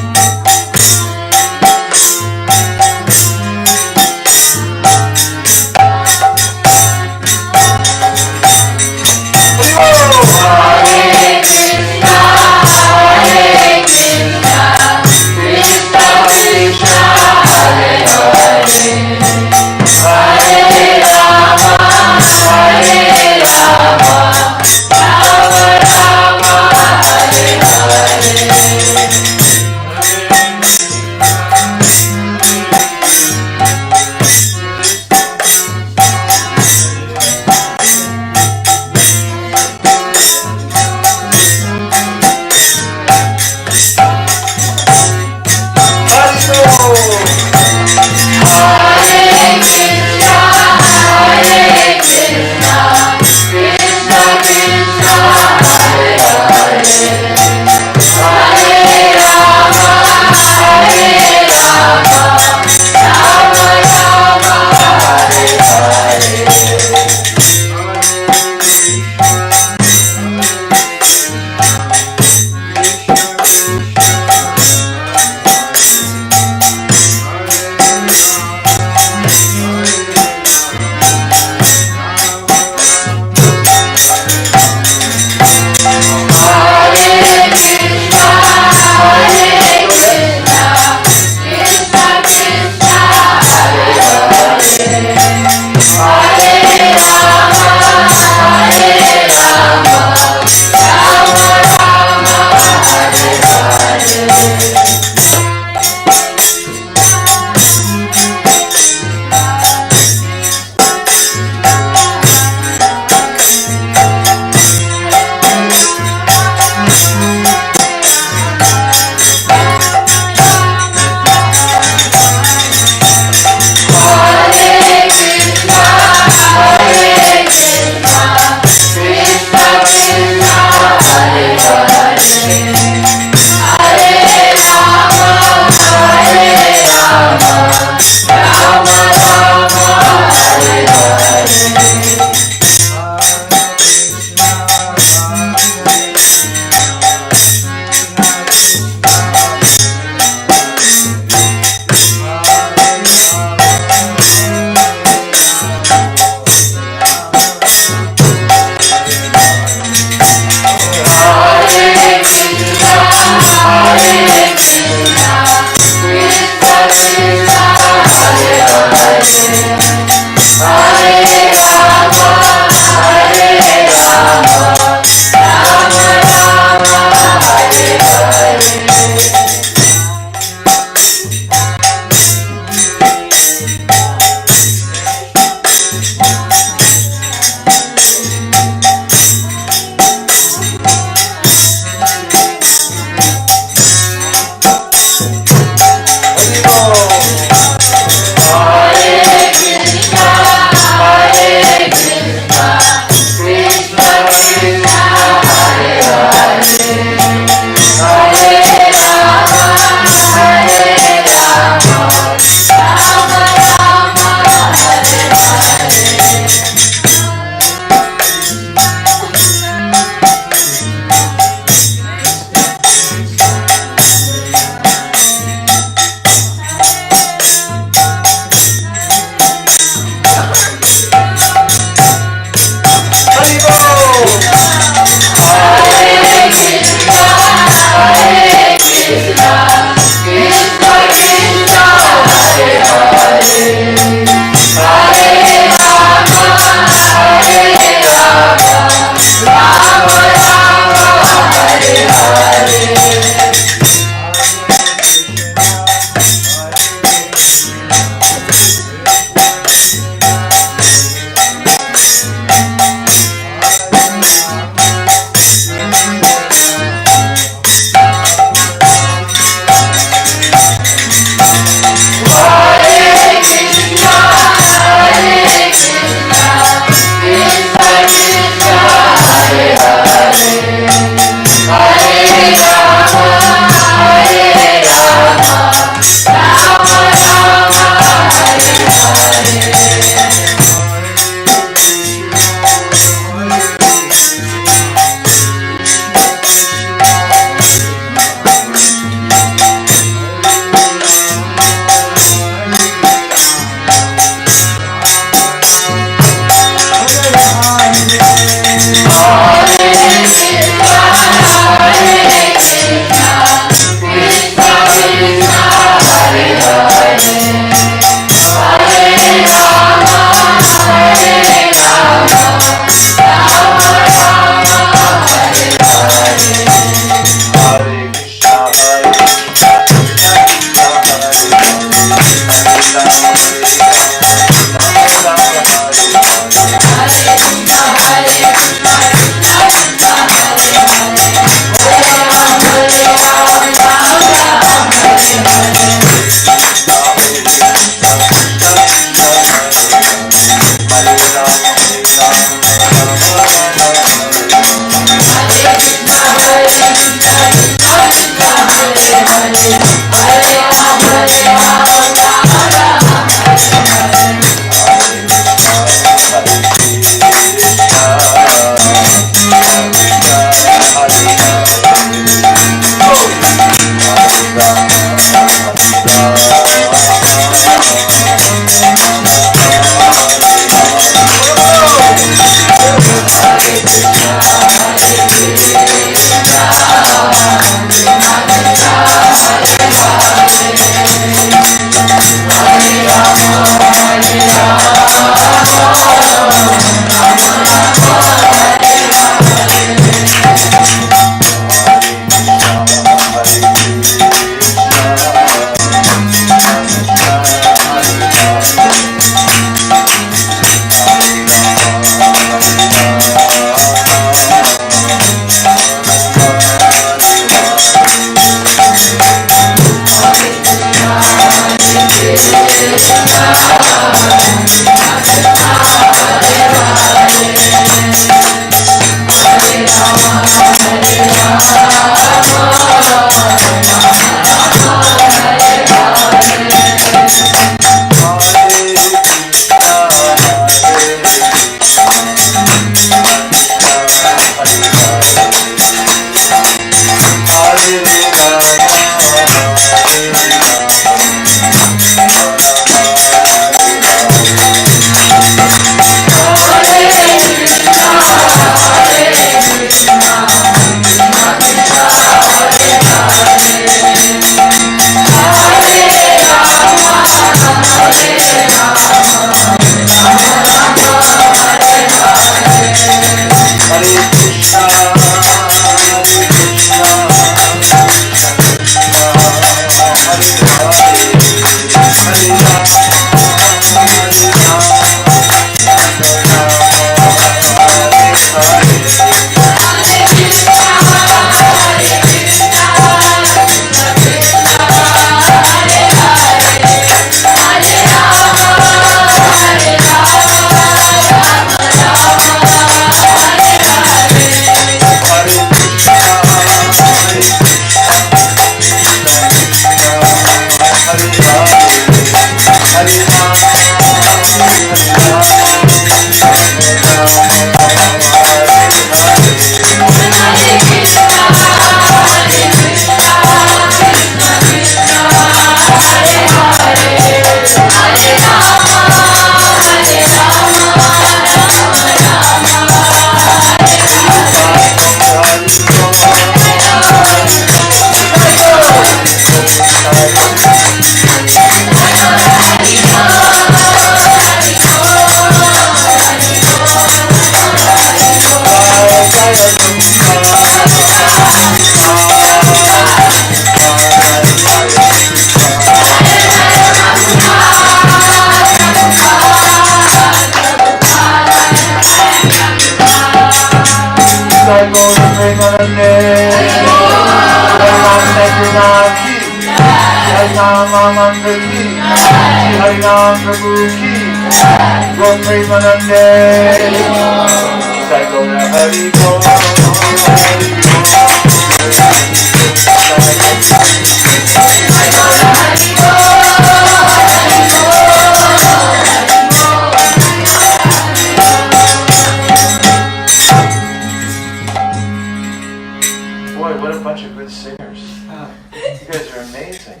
Boy, what a bunch of good singers. You guys are amazing.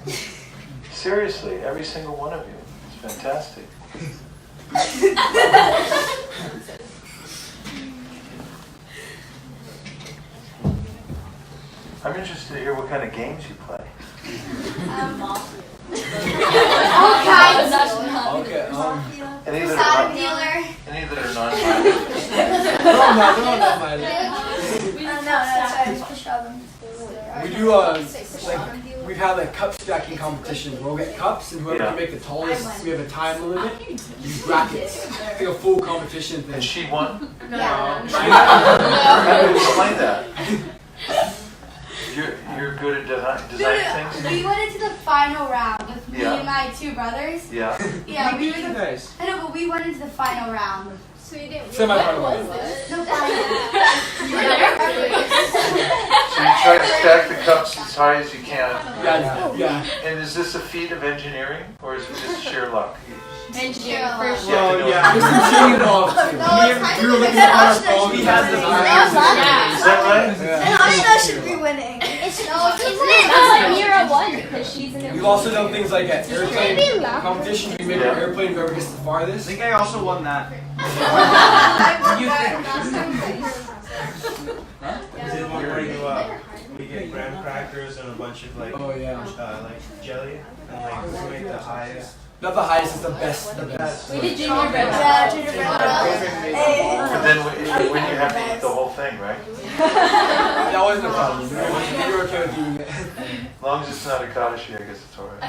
Seriously, every single one of you. It's fantastic. I'm interested to hear what kind of games you play. All kinds. Okay. Any that Stock are dealer. any that are non-violent. No, That's push oven. we do like we've had like cup stacking competitions. We'll get cups and whoever can make the tallest. We have a time limit. Use brackets. It's like a full competition thing. And she won? Yeah. How do you explain that? You're good at designing things? We went into the final round with me Yeah. and my two brothers. Yeah. Yeah, we were the. Nice. I know, but we went into the final round. So you didn't. Semi-final. No final. So you try to stack the cups as high as you can. Yeah. And is this a feat of engineering or is it just sheer luck? Engineering Sure. for You sure. have to know There's how to- some cheating involved too. No, it's kind We were of looking like at our that. phone. We had the Is that right? Yeah. Aisha should be winning. Isn't it Mira won because she's in We've also done things like at airplane competitions. We make an airplane whoever gets the I farthest. think I also won that. You We did one where we get graham crackers and a bunch of like Oh yeah. like jelly and like we make the highest. Not the highest, it's the best. The best. We did gingerbread Yeah, house. gingerbread house. But then when you have to eat the whole thing, right? That wasn't a problem. We were okay with eating it. As long as it's not a Kadashi, I guess it's alright.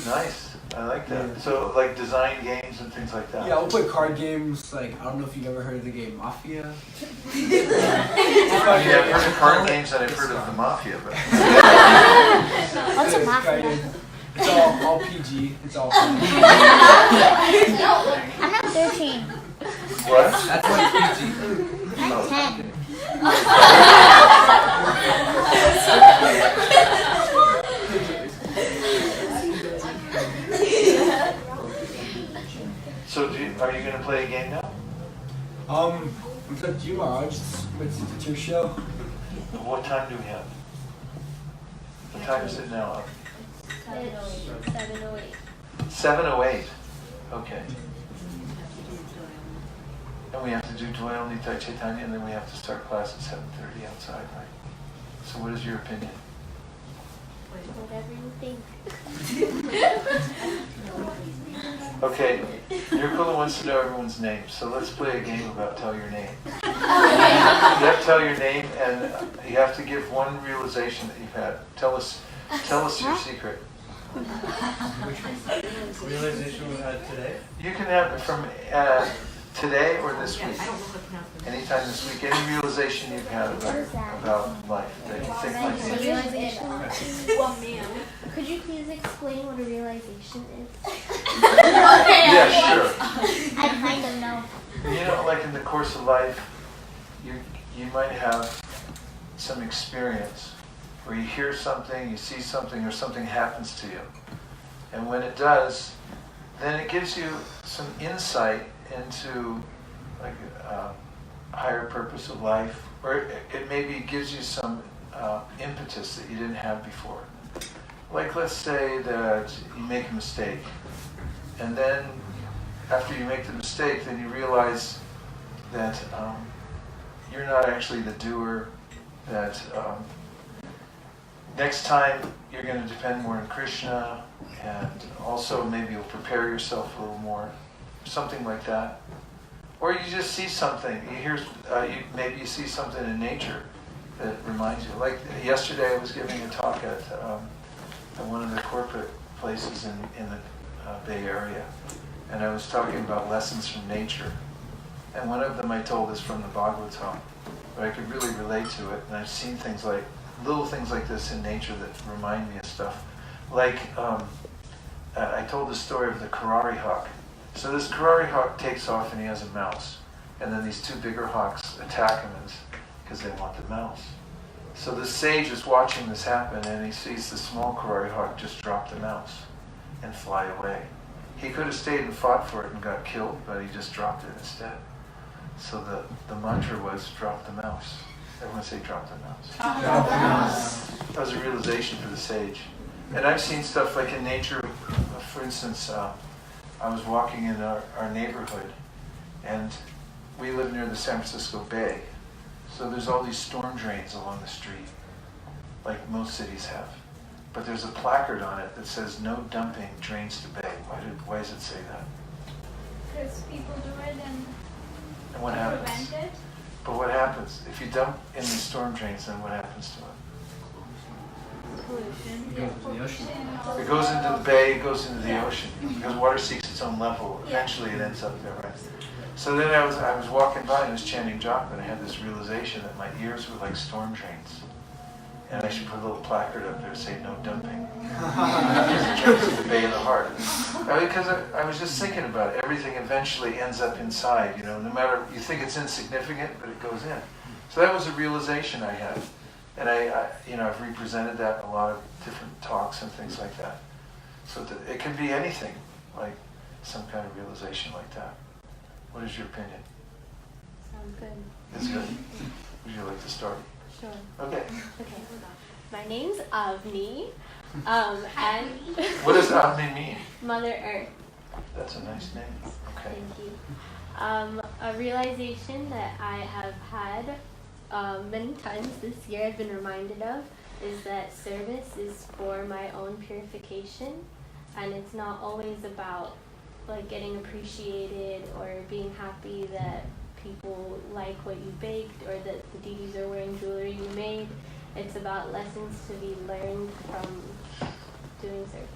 Nice. I like that. So like design games and things like that. Yeah, we'll play card games. Like I don't know if you've ever heard of the game Mafia. Yeah, I've heard of card games and I've heard of the mafia, but What's a Mafia? It's all PG. It's all fun. I'm not 13. what? That's like PG. I'm 10. So are you going to play a game now? It's up to you, Marge. It's your show. What time do we have? What time is it now? 708. 7:08. Okay. And we have to do Dwayal Nitai Chaitanya and then we have to start class at 7:30 outside, right? So what is your opinion? Whatever you think. Okay, Yurkula wants to know everyone's name, so let's play a game about tell your name. You have to tell your name and you have to give one realization that you've had. Tell us your secret. Realization we had today. You can have it from today or this week. Anytime this week, any realization you've had about life that you think might be interesting. Could you please explain what a realization is? Yeah, sure. I kind of know. You know, like in the course of life, you might have some experience where you hear something, you see something, or something happens to you. And when it does, then it gives you some insight into like a higher purpose of life, or it maybe gives you some impetus that you didn't have before. Like let's say that you make a mistake, and then after you make the mistake, then you realize that you're not actually the doer, that next time you're going to depend more on Krishna, and also maybe you'll prepare yourself a little more, something like that. Or you just see something, you hear, maybe you see something in nature that reminds you. Like yesterday I was giving a talk at one of the corporate places in the Bay Area, and I was talking about lessons from nature. And one of them I told is from the Bhagavatam, but I could really relate to it. And I've seen things like, little things like this in nature that remind me of stuff. Like, I told the story of the Karari hawk. So this Karari hawk takes off and he has a mouse. And then these two bigger hawks attack him because they want the mouse. So the sage is watching this happen and he sees the small Karari hawk just drop the mouse and fly away. He could have stayed and fought for it and got killed, but he just dropped it instead. So the mantra was drop the mouse. Everyone say drop the mouse. Drop the mouse. That was a realization for the sage. And I've seen stuff like in nature. For instance, I was walking in our neighborhood, and we live near the San Francisco Bay. So there's all these storm drains along the street, like most cities have. But there's a placard on it that says no dumping drains to bay. Why does it say that? Because people do it And what happens? prevent it. But what happens? If you dump in the storm drains, then what happens to it? It goes into the bay, it goes into the ocean. Because water seeks its own level, eventually it ends up there, right? So then I was walking by and I was chanting japa, and I had this realization that my ears were like storm drains. And I should put a little placard up there to say no dumping. Because it turns to the bay of the heart. Because I was just thinking about it. Everything eventually ends up inside, no matter, you think it's insignificant, but it goes in. So that was a realization I had. And I've represented that in a lot of different talks and things like that. So it can be anything, like some kind of realization like that. What is your opinion? Sounds good. It's good. Would you like to start? Sure. Okay. Okay. My name's Avni, and What does Avni mean? Mother Earth. That's a nice name. Okay. Thank you. A realization that I have had many times this year I've been reminded of is that service is for my own purification, and it's not always about like getting appreciated or being happy that people like what you baked or that the deities are wearing jewelry you made. It's about lessons to be learned from doing service.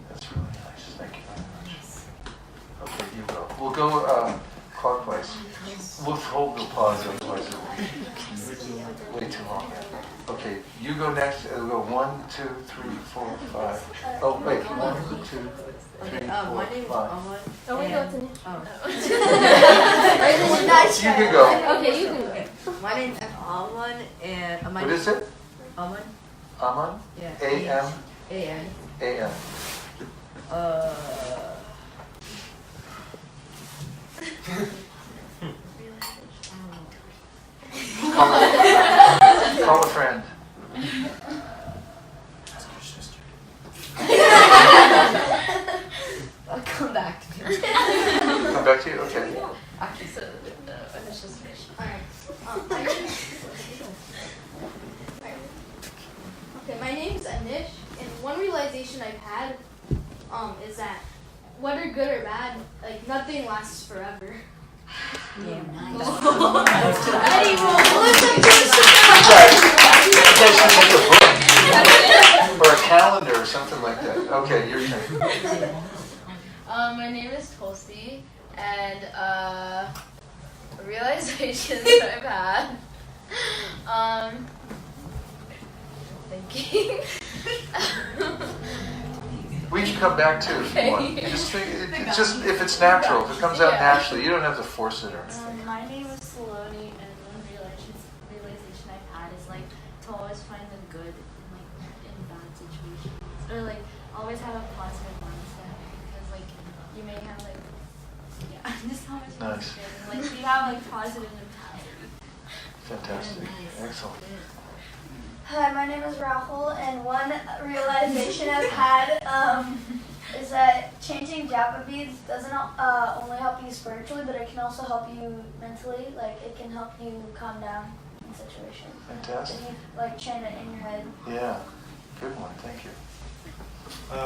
That's really nice. Thank you very much. Okay, you go. We'll go clockwise. We'll hold the pause, otherwise it will be way too long. Okay, you go next. We'll go 1, 2, 3, 4, 5. Oh, wait. 1, 2, 3, 4, 5. Oh, wait, no, it's in You can go. Okay, you can go. My name's Aman, and What is it? Aman? Aman? Yeah. A-M? A-N. A-M. Call a friend. I'll come back to you. Come back to you? Okay. Actually, so initials first. Okay, my name's Anish, and one realization I've had is that whether good or bad, like nothing lasts forever. Yeah, nice. You guys should make a book. Or a calendar or something like that. Okay, your turn. My name is Tulsi, and a realization that I've had, thinking. We can come back to it if you want. You just think, it's just if it's natural, if it comes out naturally, you don't have to force it or anything. My name is Saloni, and one realization I've had is like to always find the good in bad situations, or like always have a positive mindset, because like you may have just how much Nice. like you have like positive and passive. Fantastic. Excellent. Hi, my name is Rahul, and one realization I've had is that chanting japa beads doesn't only help you spiritually, but it can also help you mentally. Like, it can help you calm down in situations. Fantastic. If you chant it in your head. Yeah. Good one. Thank you.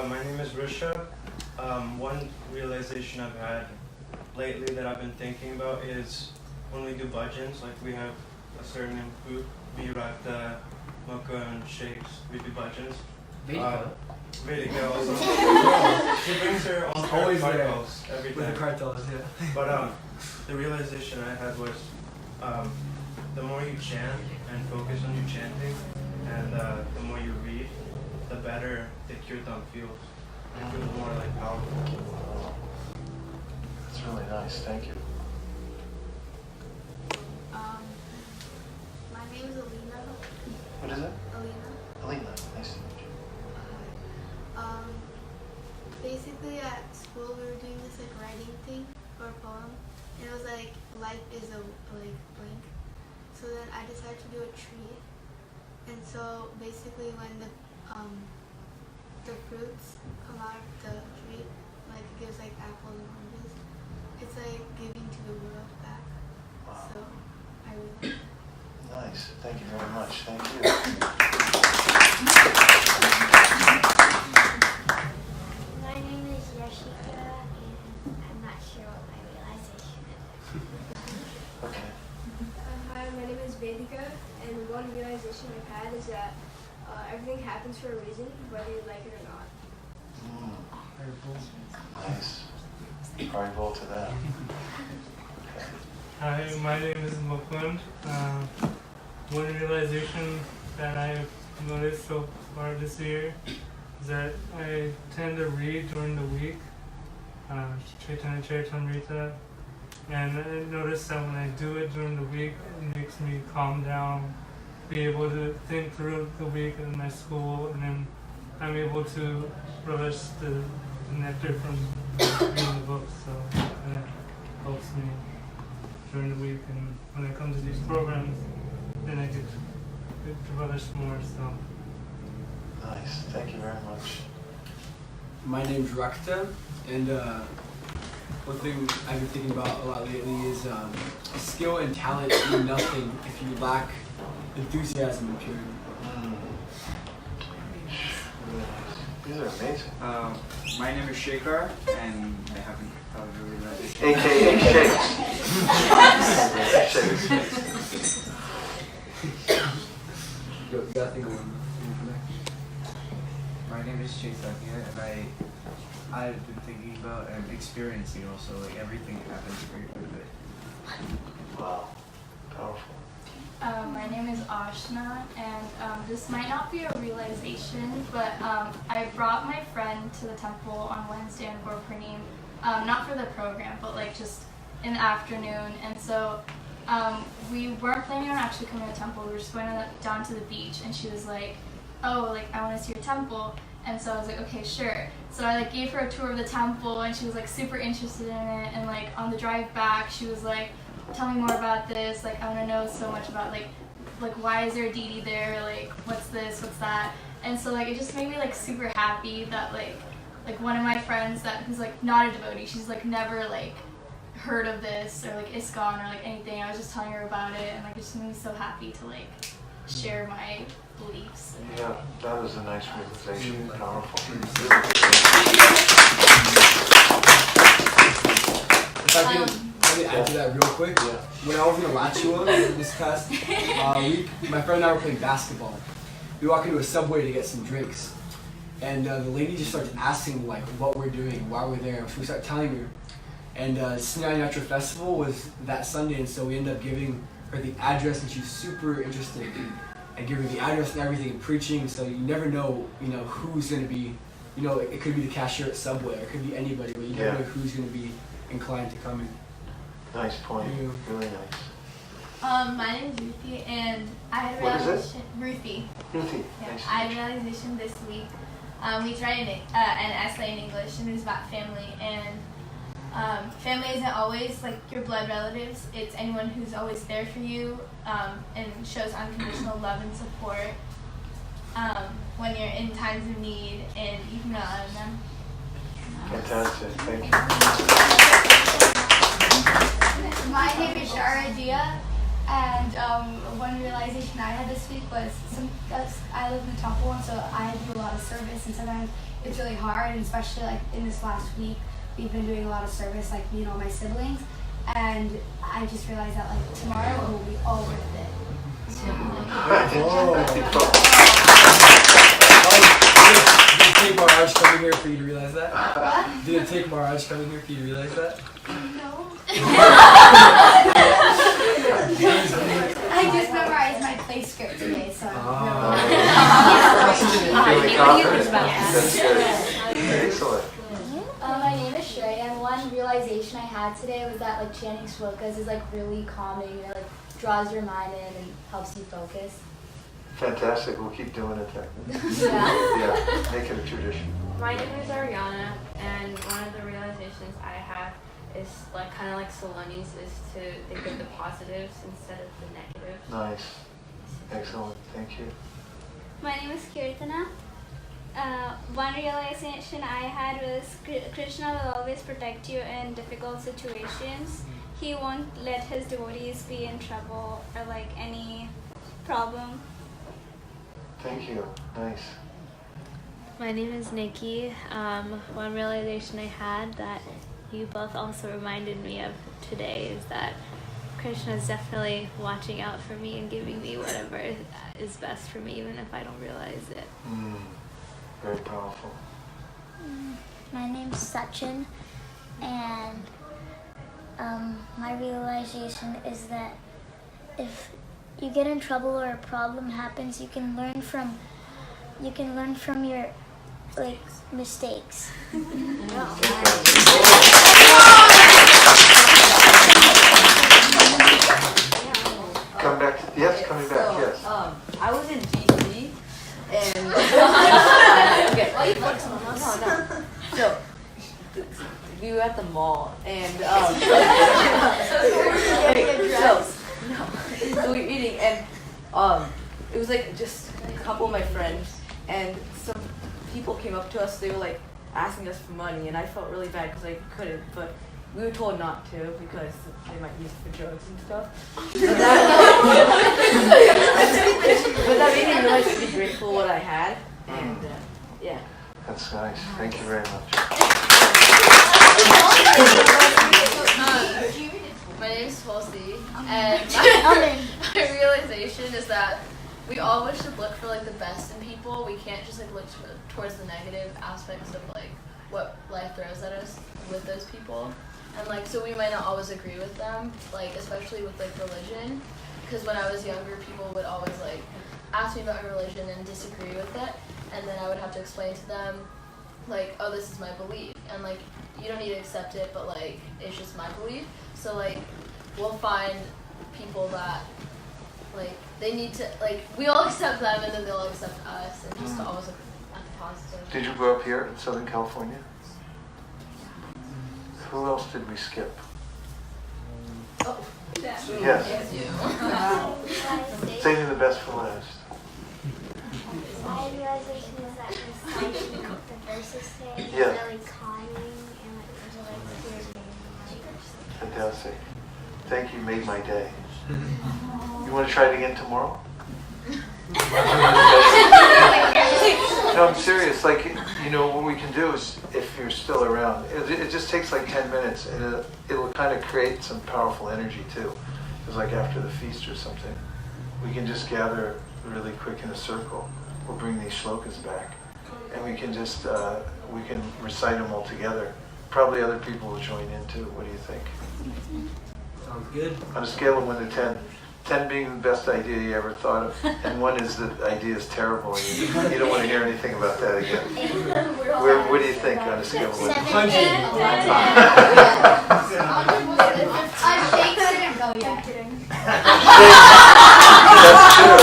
My name is Risha. One realization I've had lately that I've been thinking about is when we do bhajans, like we have a certain group, we write the mocha and shakes, we do bhajans. Vaisesika also. She brings her own Always there. cartels every With time. the cartels, yeah. But the realization I had was the more you chant and focus on your chanting, and the more you read, the better the kirtan feels. It feels more like powerful. That's really nice. Thank you. My name is Alina. What is it? Alina. Alina. Nice to meet you. Basically at school we were doing this like writing thing for a poem, and it was like life is a like blank. So then I decided to do a tree, and so basically when the fruits come out of the tree, like it gives like apples and oranges. It's like giving to the world back. Wow. So I really like it. Nice. Thank you very much. Thank you. My name is Yashika, and I'm not sure what my realization is. Okay. Hi, my name is Vaisesika, and one realization I've had is that everything happens for a reason, whether you like it or not. Nice. Very bold to that. Hi, my name is Mukund. One realization that I've noticed so far this year is that I tend to read during the week, Chaitanya Charitamrita, and I noticed that when I do it during the week, it makes me calm down, be able to think through the week in my school, and then I'm able to relish the nectar from reading the books, so that helps me during the week, and when I come to these programs, then I get to relish more, so. Nice. Thank you very much. My name's Rakta, and one thing I've been thinking about a lot lately is skill and talent mean nothing if you lack enthusiasm and purity. These are amazing. My name is Shekhar, and I haven't probably read it. AKA Shakes. My name is Chaitanya, and I've been thinking about and experiencing also, like everything happens for your good. Wow. Powerful. My name is Ashna, and this might not be a realization, but I brought my friend to the temple on Wednesday on Gurpurnim, not for the program, but like just in the afternoon, and so we weren't planning on actually coming to the temple. We were just going down to the beach, and she was like, oh, like I want to see your temple. And so I was like, okay, sure. So I like gave her a tour of the temple, and she was like super interested in it. And like on the drive back, she was like, tell me more about this. Like I want to know so much about like why is there a deity there? Like what's this? What's that? And so like it just made me like super happy that like one of my friends who's like not a devotee, she's like never like heard of this or like ISKCON or like anything. I was just telling her about it, and like it just made me so happy to like share my beliefs. Yeah, that is a nice realization. Powerful. If I can add to that real quick, when I was in Alachua this past week, my friend and I were playing basketball. We walk into a Subway to get some drinks, and the lady just starts asking like what we're doing, why we're there. So we start telling her, and Sinai Natural Festival was that Sunday, and so we ended up giving her the address, and she's super interested and give her the address and everything and preaching. So you never know, who's going to be, it could be the cashier at Subway, or it could be anybody, but you never know who's going to be inclined to come in. Nice point. Really nice. My name is Ruthie, and I had a What is it? realization. Ruthie. Ruthie. Yeah, Nice. I had a realization this week. We tried an essay in English, and it was about family. And family isn't always like your blood relatives. It's anyone who's always there for you and shows unconditional love and support when you're in times of need, and you can rely on them. Fantastic. Thank you. My name is Shara Dia, and one realization I had this week was I live in the temple, and so I do a lot of service, and sometimes it's really hard, and especially like in this last week, we've been doing a lot of service, like me and all my siblings, and I just realized that like tomorrow it will be all worth it. Take our coming here for you to realize that? Did it take Mirage coming here for you to realize that? No. I just memorized my play script today, so. Excellent. My name is Shrey, and one realization I had today was that like chanting shlokas is like really calming, and it like draws your mind in and helps you focus. Fantastic. We'll keep doing it then. Yeah. Make it a tradition. My name is Ariana, and one of the realizations I have is like kind of like Saloni's is to think of the positives instead of the negatives. Nice. Excellent. Thank you. My name is Kirtana. One realization I had was Krishna will always protect you in difficult situations. He won't let his devotees be in trouble or like any problem. Thank you. Nice. My name is Nikki. One realization I had that you both also reminded me of today is that Krishna is definitely watching out for me and giving me whatever is best for me, even if I don't realize it. Very powerful. My name's Sachin, and my realization is that if you get in trouble or a problem happens, you can learn from your like mistakes. Come back. Yes, coming back. Yes. I was in DC, and okay. So we were at the mall, and so we were eating, and it was like just a couple of my friends, and some people came up to us. They were like asking us for money, and I felt really bad because I couldn't, but we were told not to because they might use it for drugs and stuff. But that made me realize to be grateful for what I had, and yeah. That's nice. Thank you very much. My name is Tulsi, and my realization is that we always should look for like the best in people. We can't just like look towards the negative aspects of like what life throws at us with those people. And like, so we might not always agree with them, like especially with like religion, because when I was younger, people would always like ask me about religion and disagree with it, and then I would have to explain to them like, oh, this is my belief, and like you don't need to accept it, but like it's just my belief. So like we'll find people that like they need to like we'll accept them and then they'll accept us, and just to always look at the positive. Did you grow up here in Southern California? Who else did we skip? Oh, Yes. you. Saving the best for last. My realization is that reciting the verses say is Yeah. really calming and like relates to your day. Fantastic. Thank you. Made my day. You want to try it again tomorrow? No, I'm serious. Like, you know, what we can do is, if you're still around, it just takes like 10 minutes, and it'll kind of create some powerful energy too. It's like after the feast or something, we can just gather really quick in a circle. We'll bring these shlokas back, and we can just we can recite them all together. Probably other people will join in too. What do you think? Sounds good. On a scale of 1 to 10, 10 being the best idea you ever thought of, and 1 is the idea is terrible, and you don't want to hear anything about that again. What do you think on a scale of 1 to 10? Shakes didn't go yet. That's true.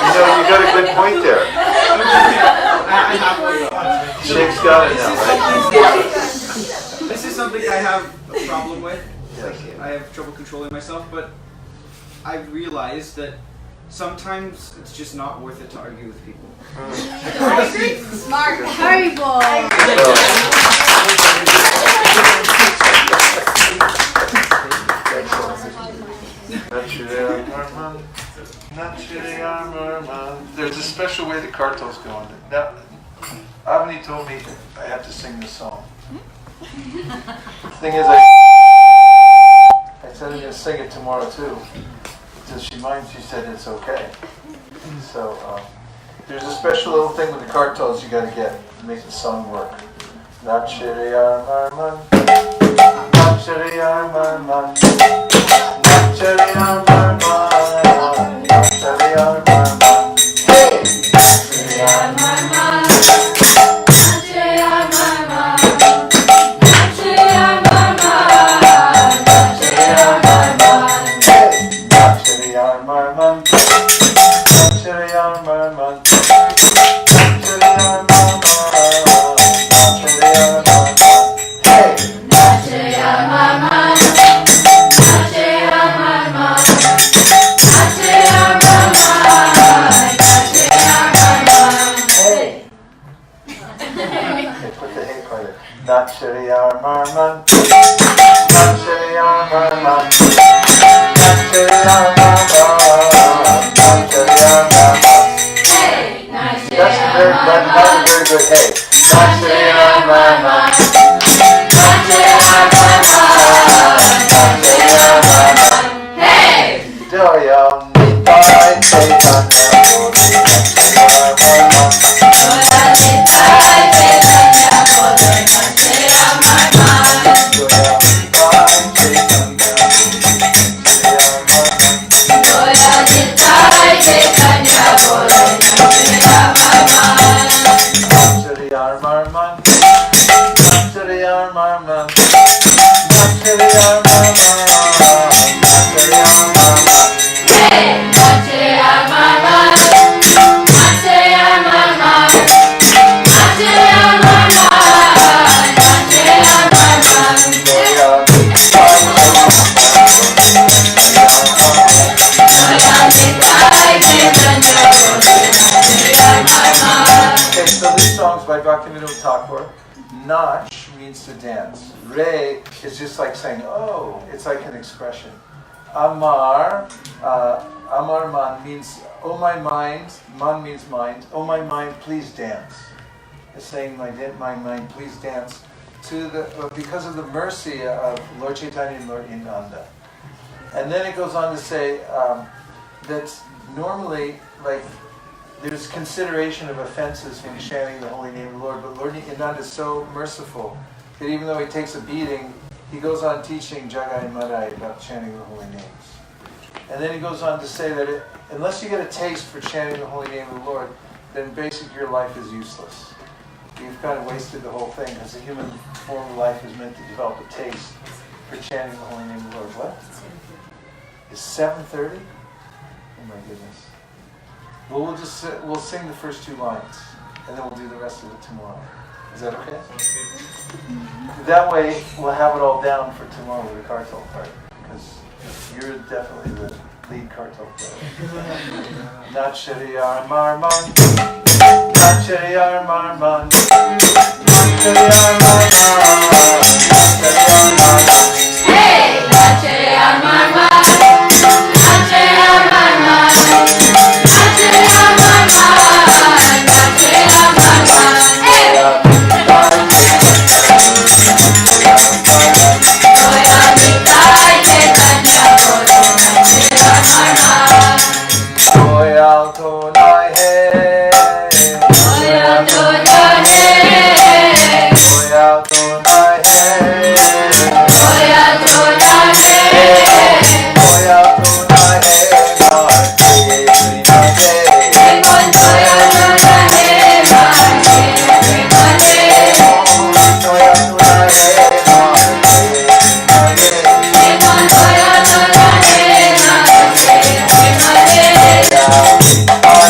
You know, you got a good point there. Shake's got it now, right? This is something I have a problem with. Yes. Like, I have trouble controlling myself, but I've realized that sometimes it's just not worth it to argue with people. I agree. Smart. Hurry, boy. There's a special way the cartels go on. Now, Avni told me I have to sing this song. The thing is, I said I'm going to sing it tomorrow too. Does she mind? She said it's okay. So There's a special little thing with the cartels you gotta get to make the song work. Not shitty arman, not shitty arman, not shitty arman, not shitty arman. Hey! Shitty arman, not shitty arman, not shitty arman, not shitty arman. Hey! Not shitty arman, not shitty arman. Not shitty arman, not shitty arman, not shitty arman, not shitty arman. Hey, not shitty arman. That's a very good hey. Not shitty arman, not shitty arman, not shitty arman. Hey, do you need my take on Nach means to dance. Re is just like saying, oh, it's like an expression. Amar, Amar man means, oh my mind, man means mind, oh my mind, please dance. It's saying, my mind, please dance to the, because of the mercy of Lord Chaitanya and Lord Nanda. And then it goes on to say that normally, like, there's consideration of offenses when chanting the holy name of the Lord, but Lord Nanda is so merciful that even though he takes a beating, he goes on teaching Jagai and Madai about chanting the holy names. And then he goes on to say that unless you get a taste for chanting the holy name of the Lord, then basically your life is useless. You've kind of wasted the whole thing, because the human form of life is meant to develop a taste for chanting the holy name of the Lord. What? It's 7:30? Oh my goodness. Well, we'll sing the first 2 lines, and then we'll do the rest of it tomorrow. Is that okay? That way, we'll have it all down for tomorrow with the cartel part, because you're definitely the lead cartel player. Not shitty arman, not shitty arman, not shitty arman, not shitty arman. Hey, not shitty arman, not shitty arman. Oh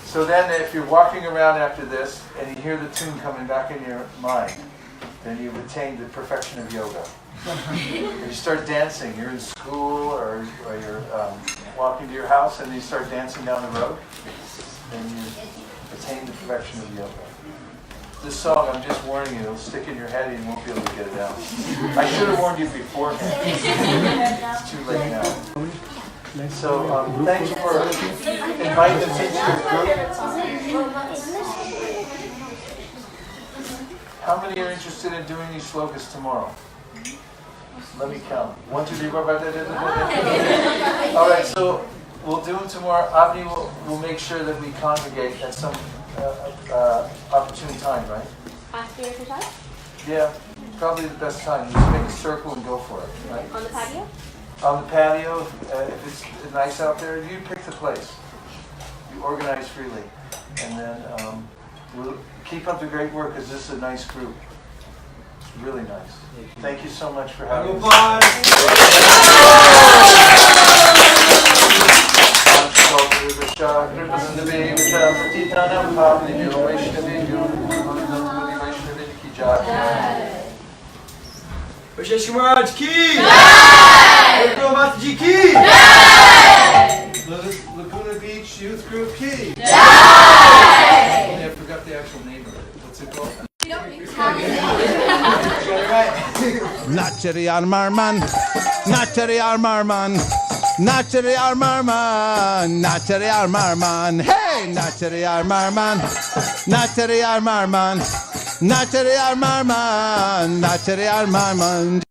So then if you're walking around after this and you hear the tune coming back in your mind, then you've attained the perfection of yoga. You start dancing, you're in school or you're walking to your house and you start dancing down the road, then you attain the perfection of yoga. This song, I'm just warning you, it'll stick in your head and you won't be able to get it out. I should have warned you beforehand. It's too late now. So thanks for inviting us into your group. How many are interested in doing these slokas tomorrow? Let me count. 1, 2, 3, 4, 5, 6, 7, 8. All right, so we'll do them tomorrow. Avni will make sure that we congregate at some opportune time, right? After your time? Yeah, probably the best time. Just make a circle and go for it, right? On the patio? On the patio, if it's nice out there, you pick the place. You organize freely. And then we'll keep up the great work because this is a nice group. Really nice. Thank you so much for having us. Vaisesika Maharaj ki! Mataji ki! Laguna Beach Youth Group ki! I forgot the actual name of it. What's it called? Nachari Armarman, Nachari Armarman, Nachari Armarman, Nachari Armarman, hey, Nachari Armarman, Nachari Armarman, Nachari Armarman, Nachari Armarman.